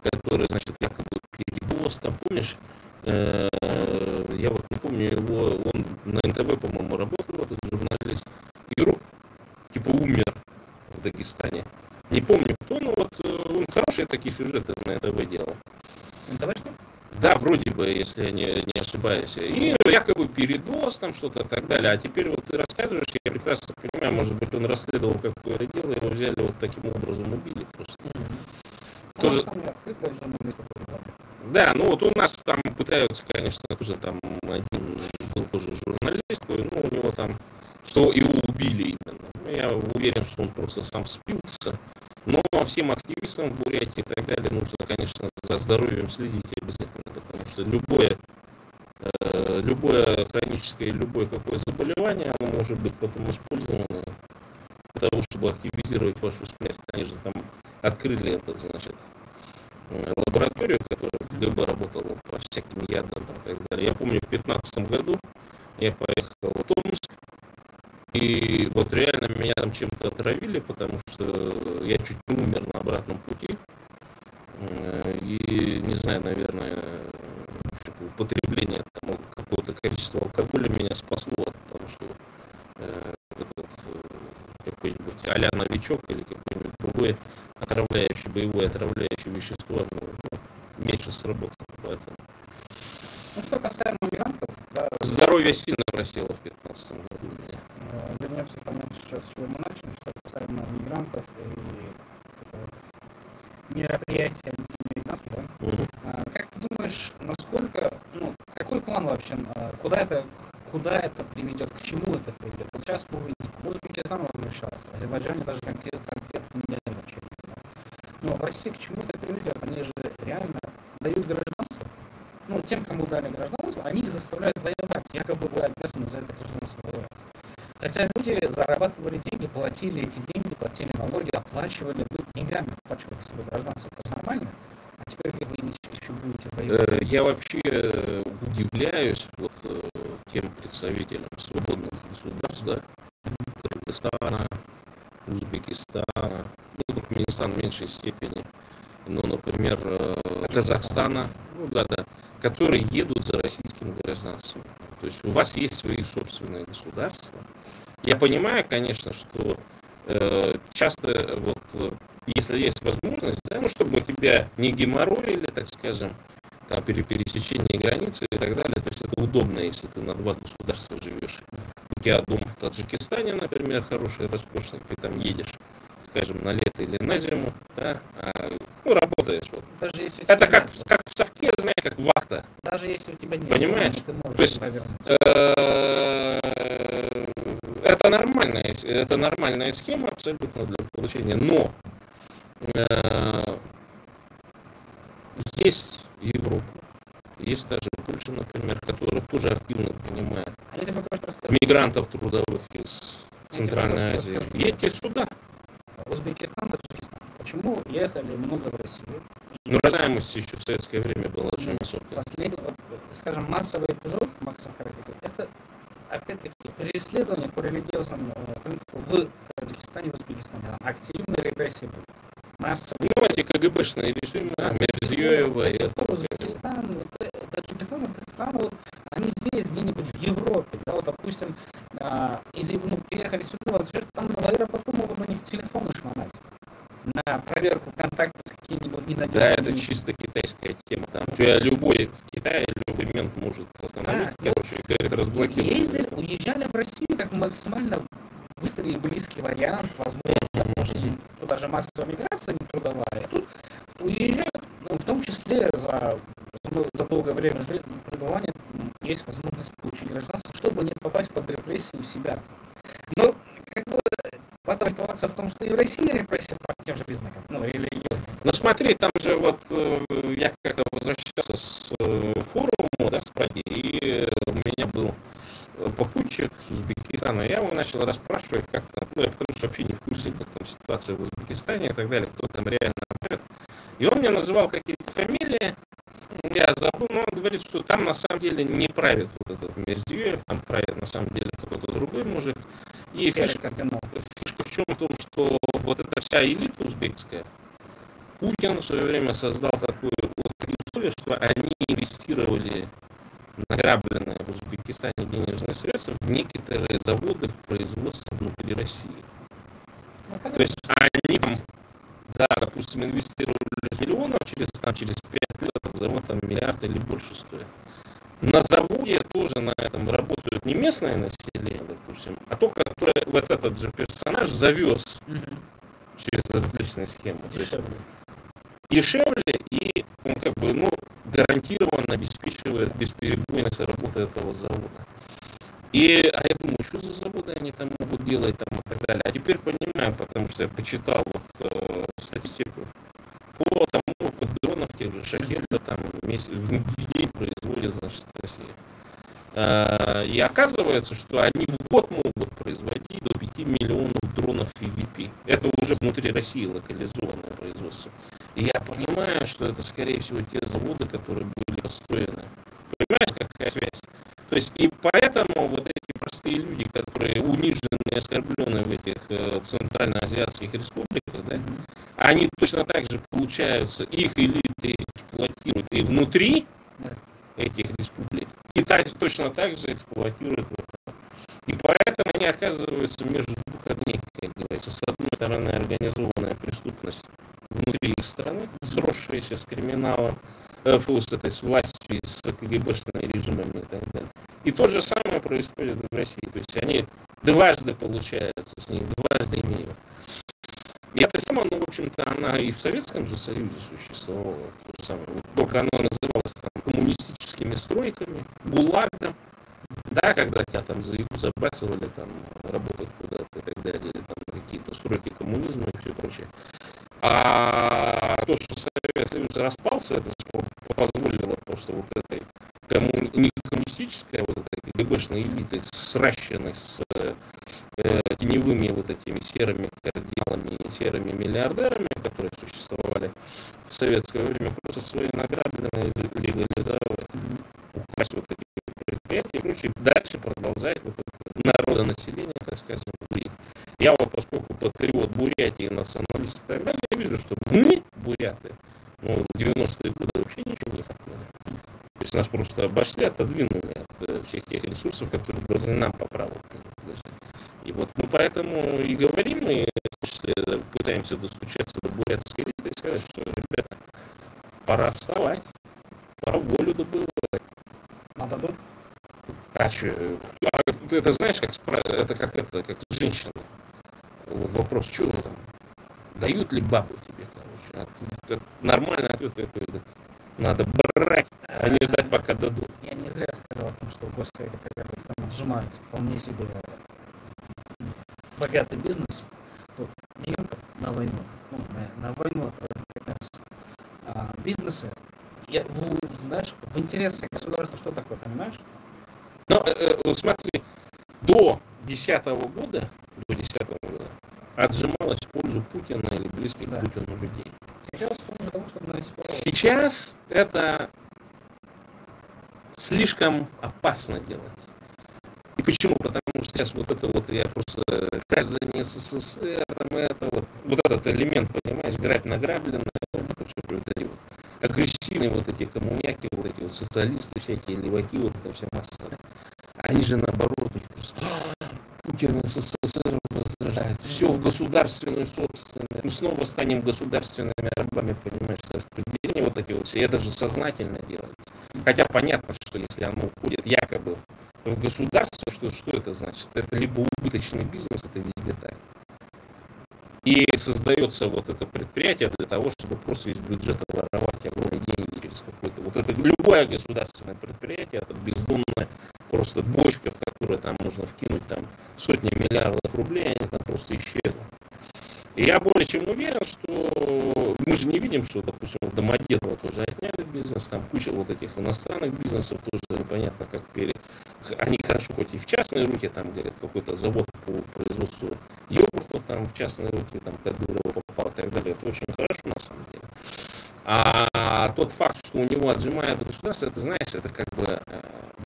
которые, значит, якобы перебос, там, помнишь, я вот не помню его, он на НТВ, по-моему, работал, этот журналист, и вдруг, типа, умер в Дагестане. Не помню кто, но вот он хорошие такие сюжеты на НТВ делал. НТВшник? Да, вроде бы, если я не ошибаюсь. И якобы передоз, там что-то и так далее. А теперь вот ты рассказываешь, я прекрасно понимаю, может быть, он расследовал какое-то дело, его взяли вот таким образом, убили просто. Тоже... Да, ну вот у нас там пытаются, конечно, тоже там один был тоже журналист, ну у него там, что его убили именно. Я уверен, что он просто сам спился. Но всем активистам в Бурятии и так далее нужно, конечно, за здоровьем следить обязательно, потому что любое хроническое, любое какое заболевание, оно может быть потом использовано для того, чтобы активизировать вашу смерть. Они же там открыли это, значит, лабораторию, которая в КГБ работала по всяким ядам и так далее. Я помню, в 2015 году я поехал в Томск, и вот реально меня там чем-то отравили, потому что я чуть не умер на обратном пути. И, не знаю, наверное, употребление там какого-то количества алкоголя меня спасло от того, что этот какой-нибудь а-ля новичок или какой-нибудь другой отравляющий, боевое отравляющее вещество меньше сработало. Поэтому. Ну, что касаемо мигрантов, да, здоровье сильно просело в 2015 году. Вернемся к тому, с чего мы начали, мероприятия антиамериканские, да? Как ты думаешь, насколько, какой план вообще, куда это приведет, к чему это приведет? Вот сейчас мы увидим, Узбекистан возвращался, в Азербайджане даже конкретно не было очевидно. Но в России к чему это приведет? Они же реально дают гражданство. Тем, кому дали гражданство, они их заставляют воевать. Якобы вы обязаны за это гражданство воевать. Хотя люди зарабатывали деньги, платили эти деньги, платили налоги, оплачивали деньгами, оплачивали себе гражданство. Это нормально? А теперь вы еще будете воевать. Я вообще удивляюсь тем представителям свободных государств, да, Кыргызстана, Узбекистана, Туркменистан в меньшей степени, например, Казахстана, которые едут за российским гражданством. То есть у вас есть свои собственные государства. Я понимаю, конечно, что часто если есть возможность, да, чтобы тебя не геморроили, так скажем, там при пересечении границы и так далее, то есть это удобно, если ты на два государства живешь. У тебя дом в Таджикистане, например, хороший, роскошный, ты там едешь, скажем, на лето или на зиму, да, работаешь. Даже если это как в совке, знаешь, как вахта. Даже если у тебя нет. Понимаешь? То есть, это нормальная схема абсолютно для получения, но есть Европа, есть даже Польша, например, которая тоже активно принимает мигрантов трудовых из Центральной Азии. Едьте сюда. Узбекистан, Таджикистан. Почему ехали много в Россию? Рождаемость еще в советское время была очень высокая. Последний, скажем, массовый эпизод, это опять-таки преследование по религиозному принципу в Таджикистане и Узбекистане. Активные репрессии были. Массовые. Эти КГБшные режимы, Мирзиёева. Узбекистан, Таджикистан, это страны, они здесь где-нибудь в Европе, да, допустим, приехали сюда, там в аэропорту могут на них телефоны шмонать на проверку контактов с какими-нибудь ненадежными. Да, это чисто китайская тема. Там у тебя любой в Китае, любой мент может остановить, говорит, разблокировать. Уезжали в Россию как максимально быстрый и близкий вариант, возможно, даже массовая миграция не трудовая. Тут уезжают, в том числе за долгое время пребывания есть возможность получить гражданство, чтобы не попасть под репрессии у себя. Но патовая ситуация в том, что и в России репрессия по тем же признакам, религиозным. Смотри, там же я как-то возвращался с форума, да, с Праги, и у меня был попутчик с Узбекистана. Я его начал расспрашивать как-то, я потому что вообще не в курсе, как там ситуация в Узбекистане и так далее, кто там реально правит. И он мне называл какие-то фамилии, я забыл, но он говорит, что там на самом деле не правит этот Мирзиёев, там правит на самом деле какой-то другой мужик. И фишка в чем? В том, что эта вся элита узбекская, Путин в свое время создал такие условия, что они инвестировали награбленные в Узбекистане денежные средства в некоторые заводы в производстве внутри России. То есть они допустим, инвестировали миллионов, через 5 лет этот завод миллиард или больше стоит. На заводе тоже на этом работают не местное население, допустим, а то, которое этот же персонаж завез через различные схемы. Дешевле, и он гарантированно обеспечивает бесперебойность работы этого завода. Я думаю, что за заводы они там могут делать и так далее. А теперь понимаю, потому что я почитал статистику по тому, как дронов тех же Шахеда там в день производят, значит, Россия. И оказывается, что они в год могут производить до 5 миллионов дронов EVP. Это уже внутри России локализованное производство. И я понимаю, что это, скорее всего, те заводы, которые были построены. Понимаешь, какая связь? То есть, и поэтому эти простые люди, которые унижены и оскорблены в этих центральноазиатских республиках, да, они точно так же получаются, их элиты эксплуатируют и внутри этих республик, и точно так же эксплуатируют. И поэтому они оказываются между двух огней, как говорится. С одной стороны, организованная преступность внутри их страны, сросшаяся с криминалом, с властью, с КГБшными режимами и так далее. И то же самое происходит в России. То есть они дважды получаются с них, дважды имеют. И эта тема, общем-то, она и в Советском же Союзе существовала. То же самое. Только она называлась там коммунистическими стройками, ГУЛАГом. Да, когда тебя там за еду забрасывали, там, работать куда-то и так далее, или там какие-то стройки коммунизма и все прочее. А то, что Советский Союз распался, это позволило просто вот этой не коммунистической, вот этой КГБшной элитой, сращенной с теневыми вот этими серыми кардиналами и серыми миллиардерами, которые существовали в советское время, просто свои награбленные легализовать, украсть вот эти предприятия и прочее, дальше продолжать вот это народонаселение, так скажем, бурить. Я вот, поскольку патриот Бурятии, националист и так далее, я вижу, что мы, буряты, в 90-е годы вообще ничего не хотели. То есть нас просто обошли, отодвинули от всех тех ресурсов, которые должны нам по праву принадлежать. И вот мы поэтому и говорим, и пытаемся достучаться до бурятской элиты и сказать, что, ребята, пора вставать, пора волю добывать. Надо бы. А что? Это знаешь, как с женщиной. Вот вопрос, что там? Дают ли бабу тебе, короче? Нормальный ответ какой-то. Надо брать, а не ждать, пока дадут. Я не зря сказал о том, что гости там отжимают вполне себе богатый бизнес. Вот, мигрантов на войну. Ну, на войну как раз бизнесы. Знаешь, в интересах государства что такое, понимаешь? Ну, смотри, до 2010 года отжималась в пользу Путина или близких к Путину людей. Сейчас для того, чтобы навести. Сейчас это слишком опасно делать. И почему? Потому что сейчас вот это вот, я просто граждане СССР, там это вот этот элемент, понимаешь, грабь награбленное, это все вот эти вот агрессивные вот эти коммуняки, вот эти вот социалисты, всякие леваки, вот это вся масса, да? Они же наоборот, Путин СССР возражает. Все в государственную собственность. Мы снова станем государственными рабами, понимаешь, распределение вот эти вот все. Это же сознательно делается. Хотя понятно, что если оно уходит якобы в государство, что это значит? Это либо убыточный бизнес, это везде так. И создается вот это предприятие для того, чтобы просто из бюджета воровать огромные деньги через какое-то. Вот это любое государственное предприятие, это бездумная просто бочка, в которую там можно вкинуть там сотни миллиардов рублей, они там просто исчезнут. И я более чем уверен, что мы же не видим, что, допустим, в Домодедово тоже отняли бизнес, там куча вот этих иностранных бизнесов тоже непонятно как Они хорошо хоть и в частные руки, там, говорят, какой-то завод по производству йогуртов там в частные руки, там, Кадырова попал и так далее. Это очень хорошо на самом деле. А тот факт, что у него отжимает государство, это, знаешь, это как бы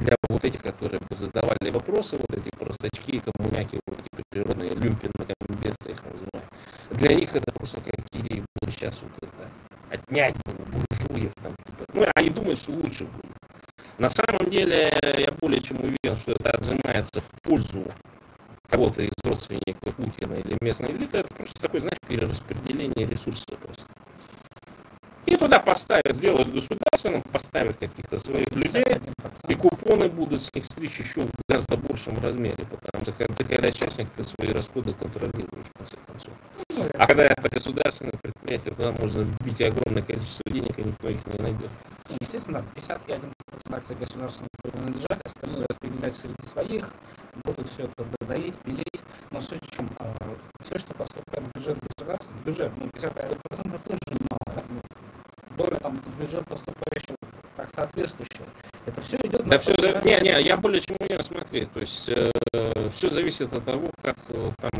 для вот этих, которые бы задавали вопросы, вот эти простачки, коммуняки, вот эти природные люмпины, комбинцы их называют. Для них это просто как идея было сейчас вот это отнять буржуев там. Ну, они думают, что лучше будет. На самом деле, я более чем уверен, что это отжимается в пользу кого-то из родственников Путина или местной элиты. Это просто такое, знаешь, перераспределение ресурсов просто. И туда поставят, сделают государственным, поставят каких-то своих людей, и купоны будут с них стричь еще в гораздо большем размере, потому что когда частник, ты свои расходы контролируешь, в конце концов. А когда это государственное предприятие, туда можно вбить огромное количество денег, и никто их не найдет. Естественно, 51% акций государственного принадлежат, остальное распределять среди своих, будут все это доить, пилить. Но суть в чем, все, что поступает в бюджет государства, бюджет, 51% тоже немало, да? Доля там бюджет поступающего как соответствующая. Это все идет да, все я более чем уверен, смотри, то есть все зависит от того, как там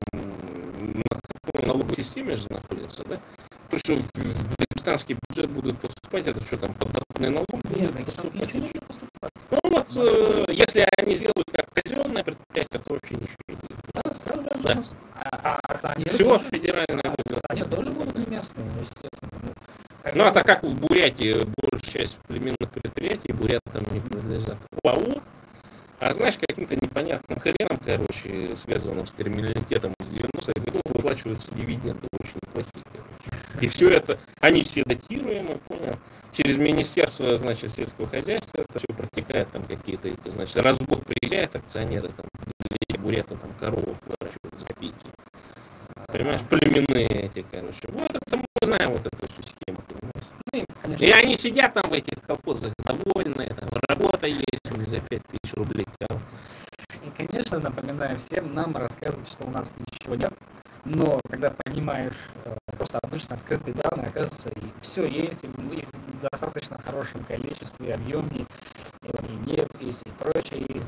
на какой налоговой системе же находится, да? То, что в дагестанский бюджет будут поступать, это что там, подоходный налог? Нет, дагестанский ничего не поступает. Ну вот, если они сделают как казенное предприятие, то вообще ничего не будет. Да, сразу же. Да. Акционеры все тоже, федеральное будет. Акционеры тоже будут не местные, естественно. Ну, а так как в Бурятии большая часть племенных предприятий бурятам не принадлежат ОАО, а знаешь, каким-то непонятным хреном, короче, связанным с криминалитетом из 90-х годов, выплачиваются дивиденды очень неплохие, короче. И все это, они все датируемы, понял? Через Министерство, значит, сельского хозяйства это все протекает, там какие-то эти, значит, раз в год приезжают акционеры, там, буряты, там, корову поворачивают за копейки. Понимаешь, племенные эти, короче. Вот это мы знаем вот эту всю схему, понимаешь. Конечно. И они сидят там в этих колхозах довольные, там работа есть за 5000 рублей. И, конечно, напоминаю всем, нам рассказывают, что у нас ничего нет, но когда понимаешь просто обычно открытые данные, оказывается, и все есть, и в достаточно хорошем количестве, объеме, и нефть есть, и прочее, и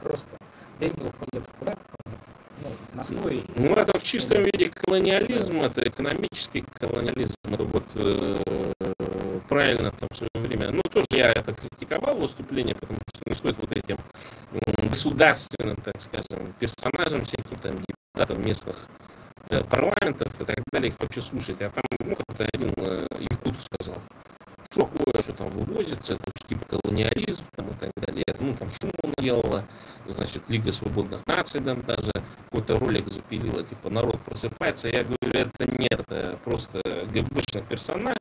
просто деньги уходят куда? Ну, в Москву и... Ну, это в чистом виде колониализм, это экономический колониализм, это вот правильно там в свое время. Ну, тоже я это критиковал выступление, потому что не стоит вот этим государственным, так скажем, персонажам, всяким там депутатам местных парламентов и так далее, их вообще слушать. А там, ну, как-то один якут сказал, что такое, что там вывозится, это типа колониализм там, и так далее. Это, ну, там шум делала, значит, Лига свободных наций там даже какой-то ролик запилила, типа народ просыпается. Я говорю, это нет, это просто ГБшный персонаж,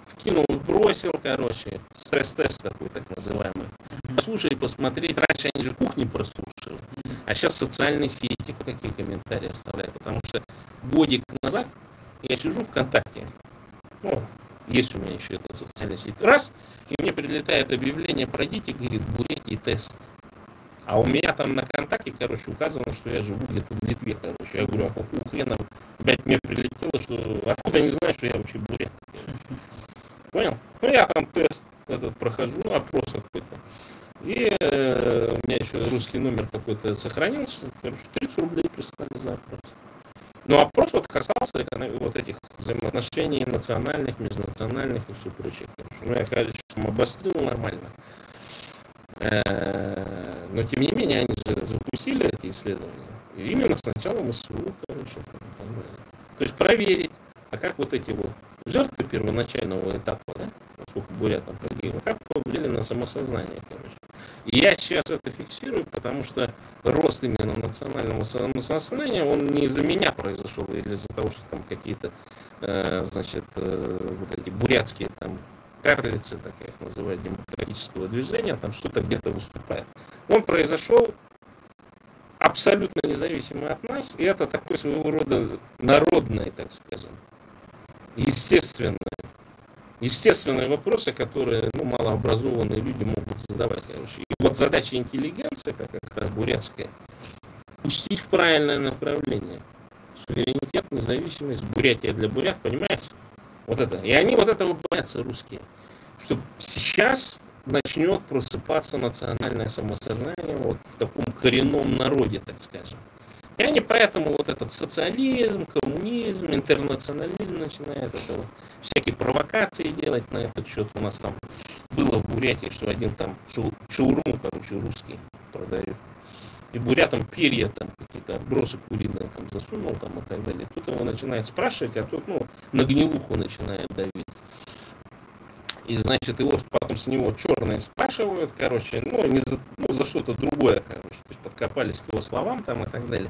вкинул, бросил, короче, стресс-тест такой так называемый. Послушай, посмотреть, раньше они же кухни прослушали, а сейчас социальные сети, какие комментарии оставляют, потому что годик назад я сижу ВКонтакте, ну, есть у меня еще эта социальная сеть, раз, и мне прилетает объявление, пройдите, говорит, Бурятии тест. А у меня там на контакте, короче, указано, что я живу где-то в Литве, короче. Я говорю, а какого хрена, опять мне прилетело, что откуда я не знаю, что я вообще бурят. Понял? Ну, я там тест этот прохожу, опрос какой-то. И у меня еще русский номер какой-то сохранился. Короче, 30 рублей прислали за опрос. Ну, опрос вот касался вот этих взаимоотношений национальных, межнациональных и все прочее. Короче. Ну, я, конечно, обострил нормально. Но, тем не менее, они же запустили эти исследования. И именно сначала МСУ, короче. То есть проверить, а как вот эти вот жертвы первоначального этапа, да, сколько бурят там погибло, как повлияли на самосознание, короче. И я сейчас это фиксирую, потому что рост именно национального самосознания, он не из-за меня произошел, или из-за того, что там какие-то, значит, вот эти бурятские там карлицы, так я их называю, демократического движения, там что-то где-то выступает. Он произошел абсолютно независимо от нас, и это такой своего рода народный, так скажем, естественные вопросы, которые, ну, малообразованные люди могут задавать, короче. И вот задача интеллигенции, это как раз бурятская, пустить в правильное направление. Суверенитет, независимость, Бурятия для бурят, понимаешь? Вот это. И они вот этого боятся, русские. Что сейчас начнет просыпаться национальное самосознание вот в таком коренном народе, так скажем. И они поэтому вот этот социализм, коммунизм, интернационализм начинают это, всякие провокации делать на этот счет. У нас там было в Бурятии, что один там шаурму, короче, русский продает. И бурятам перья там какие-то отбросы куриные там засунул там и так далее. Тут его начинает спрашивать, а тут, ну, на гнилуху начинает давить. И, значит, его потом с него черные спрашивают, короче, ну, не за, ну, за что-то другое, короче. То есть подкопались к его словам там и так далее.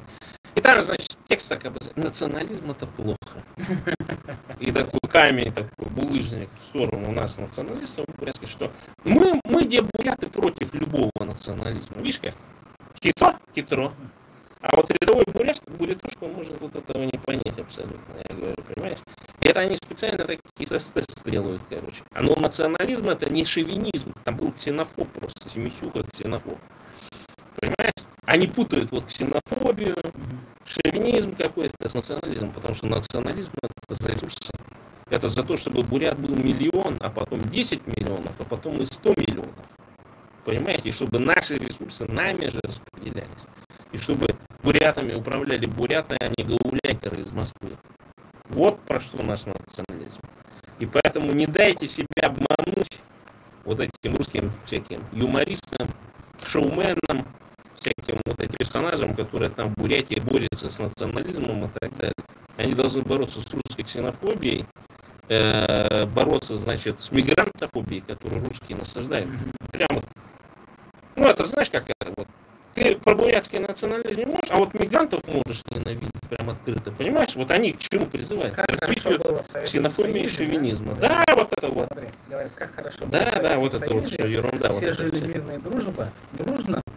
И там, значит, текст такой, национализм это плохо. И такой камень, такой булыжник в сторону у нас националистов, что мы где буряты против любого национализма. Видишь как? Хитро. А вот рядовой бурятушка, он может вот этого не понять абсолютно, я говорю, понимаешь? И это они специально такие тесты делают, короче. Но национализм это не шовинизм, там был ксенофоб просто, семисюха ксенофоб. Понимаешь? Они путают вот ксенофобию, шовинизм какой-то с национализмом, потому что национализм это за ресурсы. Это за то, чтобы бурят был 1 миллион, а потом 10 миллионов, а потом и 100 миллионов. Понимаете? И чтобы наши ресурсы нами же распределялись. И чтобы бурятами управляли буряты, а не гауляйтеры из Москвы. Вот про что наш национализм. И поэтому не дайте себя обмануть вот этим русским всяким юмористам, шоуменам, всяким вот этим персонажам, которые там в Бурятии борются с национализмом и так далее. Они должны бороться с русской ксенофобией, бороться, значит, с мигрантофобией, которую русские насаждают. Прямо, ну, это знаешь, как это вот, Ты про бурятский национализм не можешь, а вот мигрантов можешь ненавидеть прям открыто, понимаешь? Вот они к чему призывают? К развитию ксенофобии и шовинизма. Да, вот это вот. Смотри, говорят, как хорошо было Да, вот это вот все ерунда. Все вот жили все. мирно и дружно,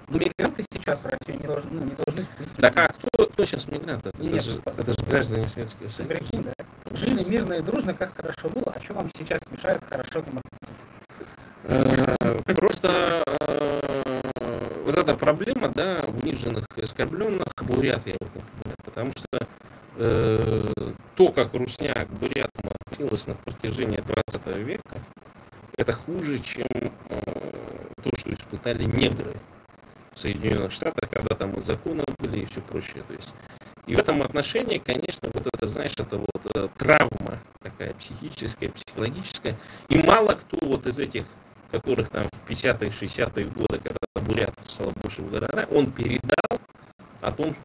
но мигранты сейчас в России не должны, не должны быть. Да как? Кто сейчас мигрант? Это Нет, же граждане Советского Союза. Прикинь, да? Жили мирно и дружно, как хорошо было, а что вам сейчас мешает хорошо там относиться? Просто вот эта проблема, да, униженных и оскорбленных бурят, я вот не понимаю, потому что то, как русня к бурятам относилась на протяжении 20 века, это хуже, чем то, что испытали негры в Соединенных Штатах, когда там и законы были и все прочее. То есть, и в этом отношении, конечно, вот это, знаешь, это вот травма такая психическая, психологическая. И мало кто вот из этих, которых там в 50-е, 60-е годы, когда бурятов стало больше в города, он передал о том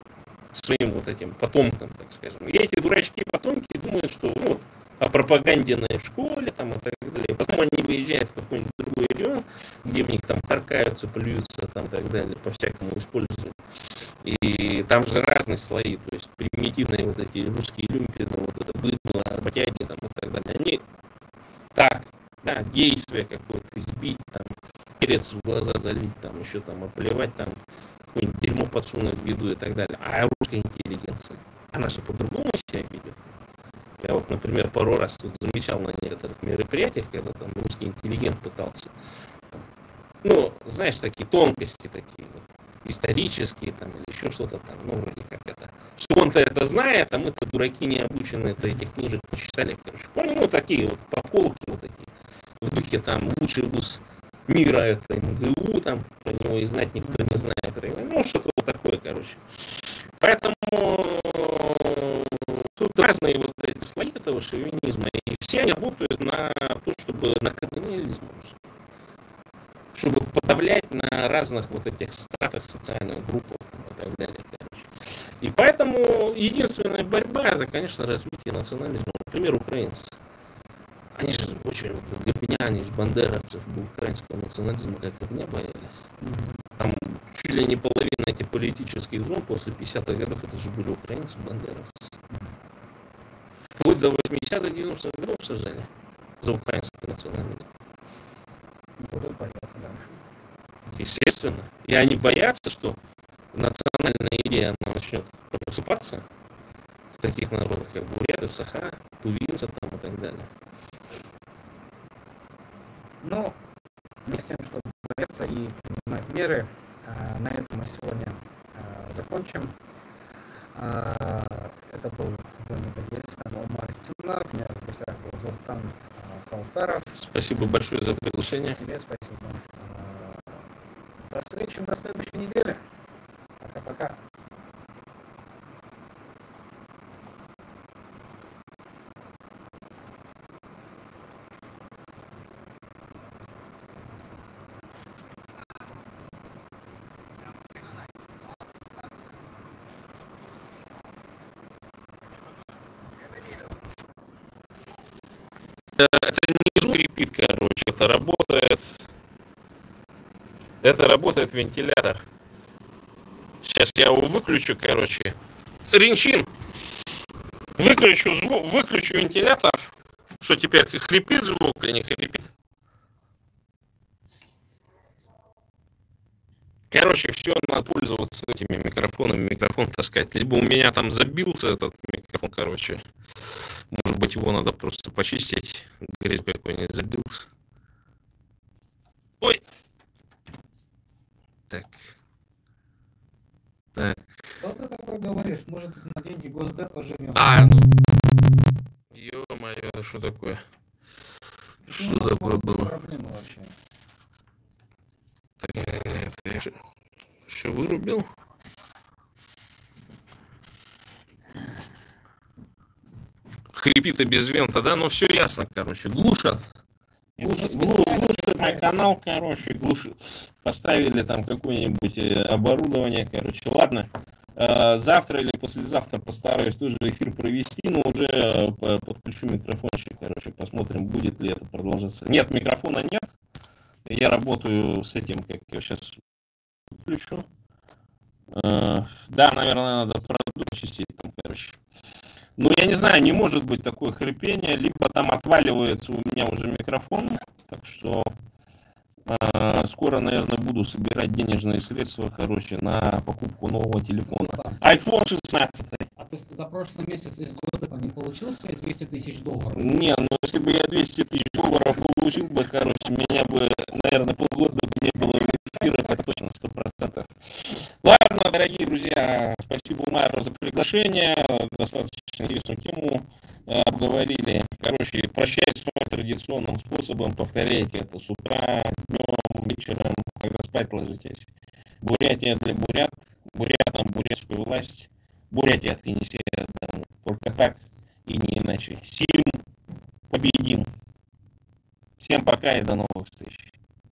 своим вот этим потомкам, так скажем. И эти дурачки-потомки думают, что ну, вот, о пропаганде на школе там, и так далее. Потом они выезжают в какой-нибудь другой регион, где в них там каркаются, плюются там, и так далее, по-всякому используют. И там же разные слои, то есть примитивные вот эти русские люмпины, вот это быдло, работяги там, и так далее. Они так, да, действие какое-то избить, там, перец в глаза залить, там, еще там, оплевать, там, какое-нибудь дерьмо подсунуть в виду и так далее. А русская интеллигенция, она же по-другому себя ведет. Я вот, например, пару раз тут замечал на некоторых мероприятиях, когда там русский интеллигент пытался, ну, знаешь, такие тонкости такие вот, исторические там или еще что-то там, ну, вроде как это, что он-то это знает, а мы-то дураки не обученные, этих книжек не читали, короче. Понял, ну, такие вот подколки вот такие, в духе там лучший вуз мира, это МГУ, там, про него и знать никто не знает, ну, что-то вот такое, короче. Поэтому тут разные вот эти слои этого шовинизма, и все они работают на то, чтобы на колониализм, чтобы подавлять на разных вот этих стратах, социальных группах и так далее, короче. И поэтому единственная борьба, это, конечно, развитие национализма. Например, украинцы. Они же очень огня, они же бандеровцев украинского национализма как огня боялись. Там чуть ли не половина этих политических зон после 50-х годов это же были украинцы, бандеровцы. Вплоть до 80-х, 90-х годов сажали за украинский национализм. Будут бояться дальше. Естественно. И они боятся, что национальная идея она начнет просыпаться в таких народах, как буряты, саха, тувинцы там и так далее. Ну, вместе с тем, чтобы бороться и принимать меры, на этом мы сегодня закончим. Это был Умар Тимнов, у меня в гостях был Зуртан Халтаров. Спасибо большое за приглашение. Тебе спасибо. До встречи на следующей неделе. Пока-пока. Это не звук репит, короче, это работает вентилятор. Сейчас я его выключу, короче. Ринчин, выключу звук, выключу вентилятор. Что теперь, хрипит звук или не хрипит? Короче, все, надо пользоваться этими микрофонами, микрофон таскать. Либо у меня там забился этот микрофон, короче. Может быть, его надо просто почистить. Грязь какой-нибудь забился. Ой! Так. Что ты такое говоришь? Может, на деньги Госдепа живем? Ну. Ё-моё, что такое? Что такое было? Проблема вообще. Так, это я все вырубил. Хрипит и без вента, да? Ну все ясно, короче. Глушат. Глушит на канал, короче, глушит. Поставили там какое-нибудь оборудование, короче. Ладно. Завтра или послезавтра постараюсь тоже эфир провести, но уже подключу микрофончик, короче, посмотрим, будет ли это продолжаться. Нет, микрофона нет. Я работаю с этим, как я сейчас включу. Да, наверное, надо продукт чистить там, короче. Ну, я не знаю, не может быть такое хрипение, либо там отваливается у меня уже микрофон, так что скоро, наверное, буду собирать денежные средства, короче, на покупку нового телефона. iPhone 16. А ты за прошлый месяц из года не получил свои 200 тысяч долларов? Не, ну если бы я 200 тысяч долларов получил бы, короче, меня бы, наверное, полгода бы не было эфира, это точно 100%. Ладно, дорогие друзья, спасибо Майеру за приглашение, достаточно интересную тему обговорили. Короче, прощаюсь с вами традиционным способом, повторяйте это с утра, днем, вечером, когда спать ложитесь. Бурятия для бурят, бурятам бурятскую власть, Бурятия от Енисея домой. Только так и не иначе. Сим победим. Всем пока и до новых встреч.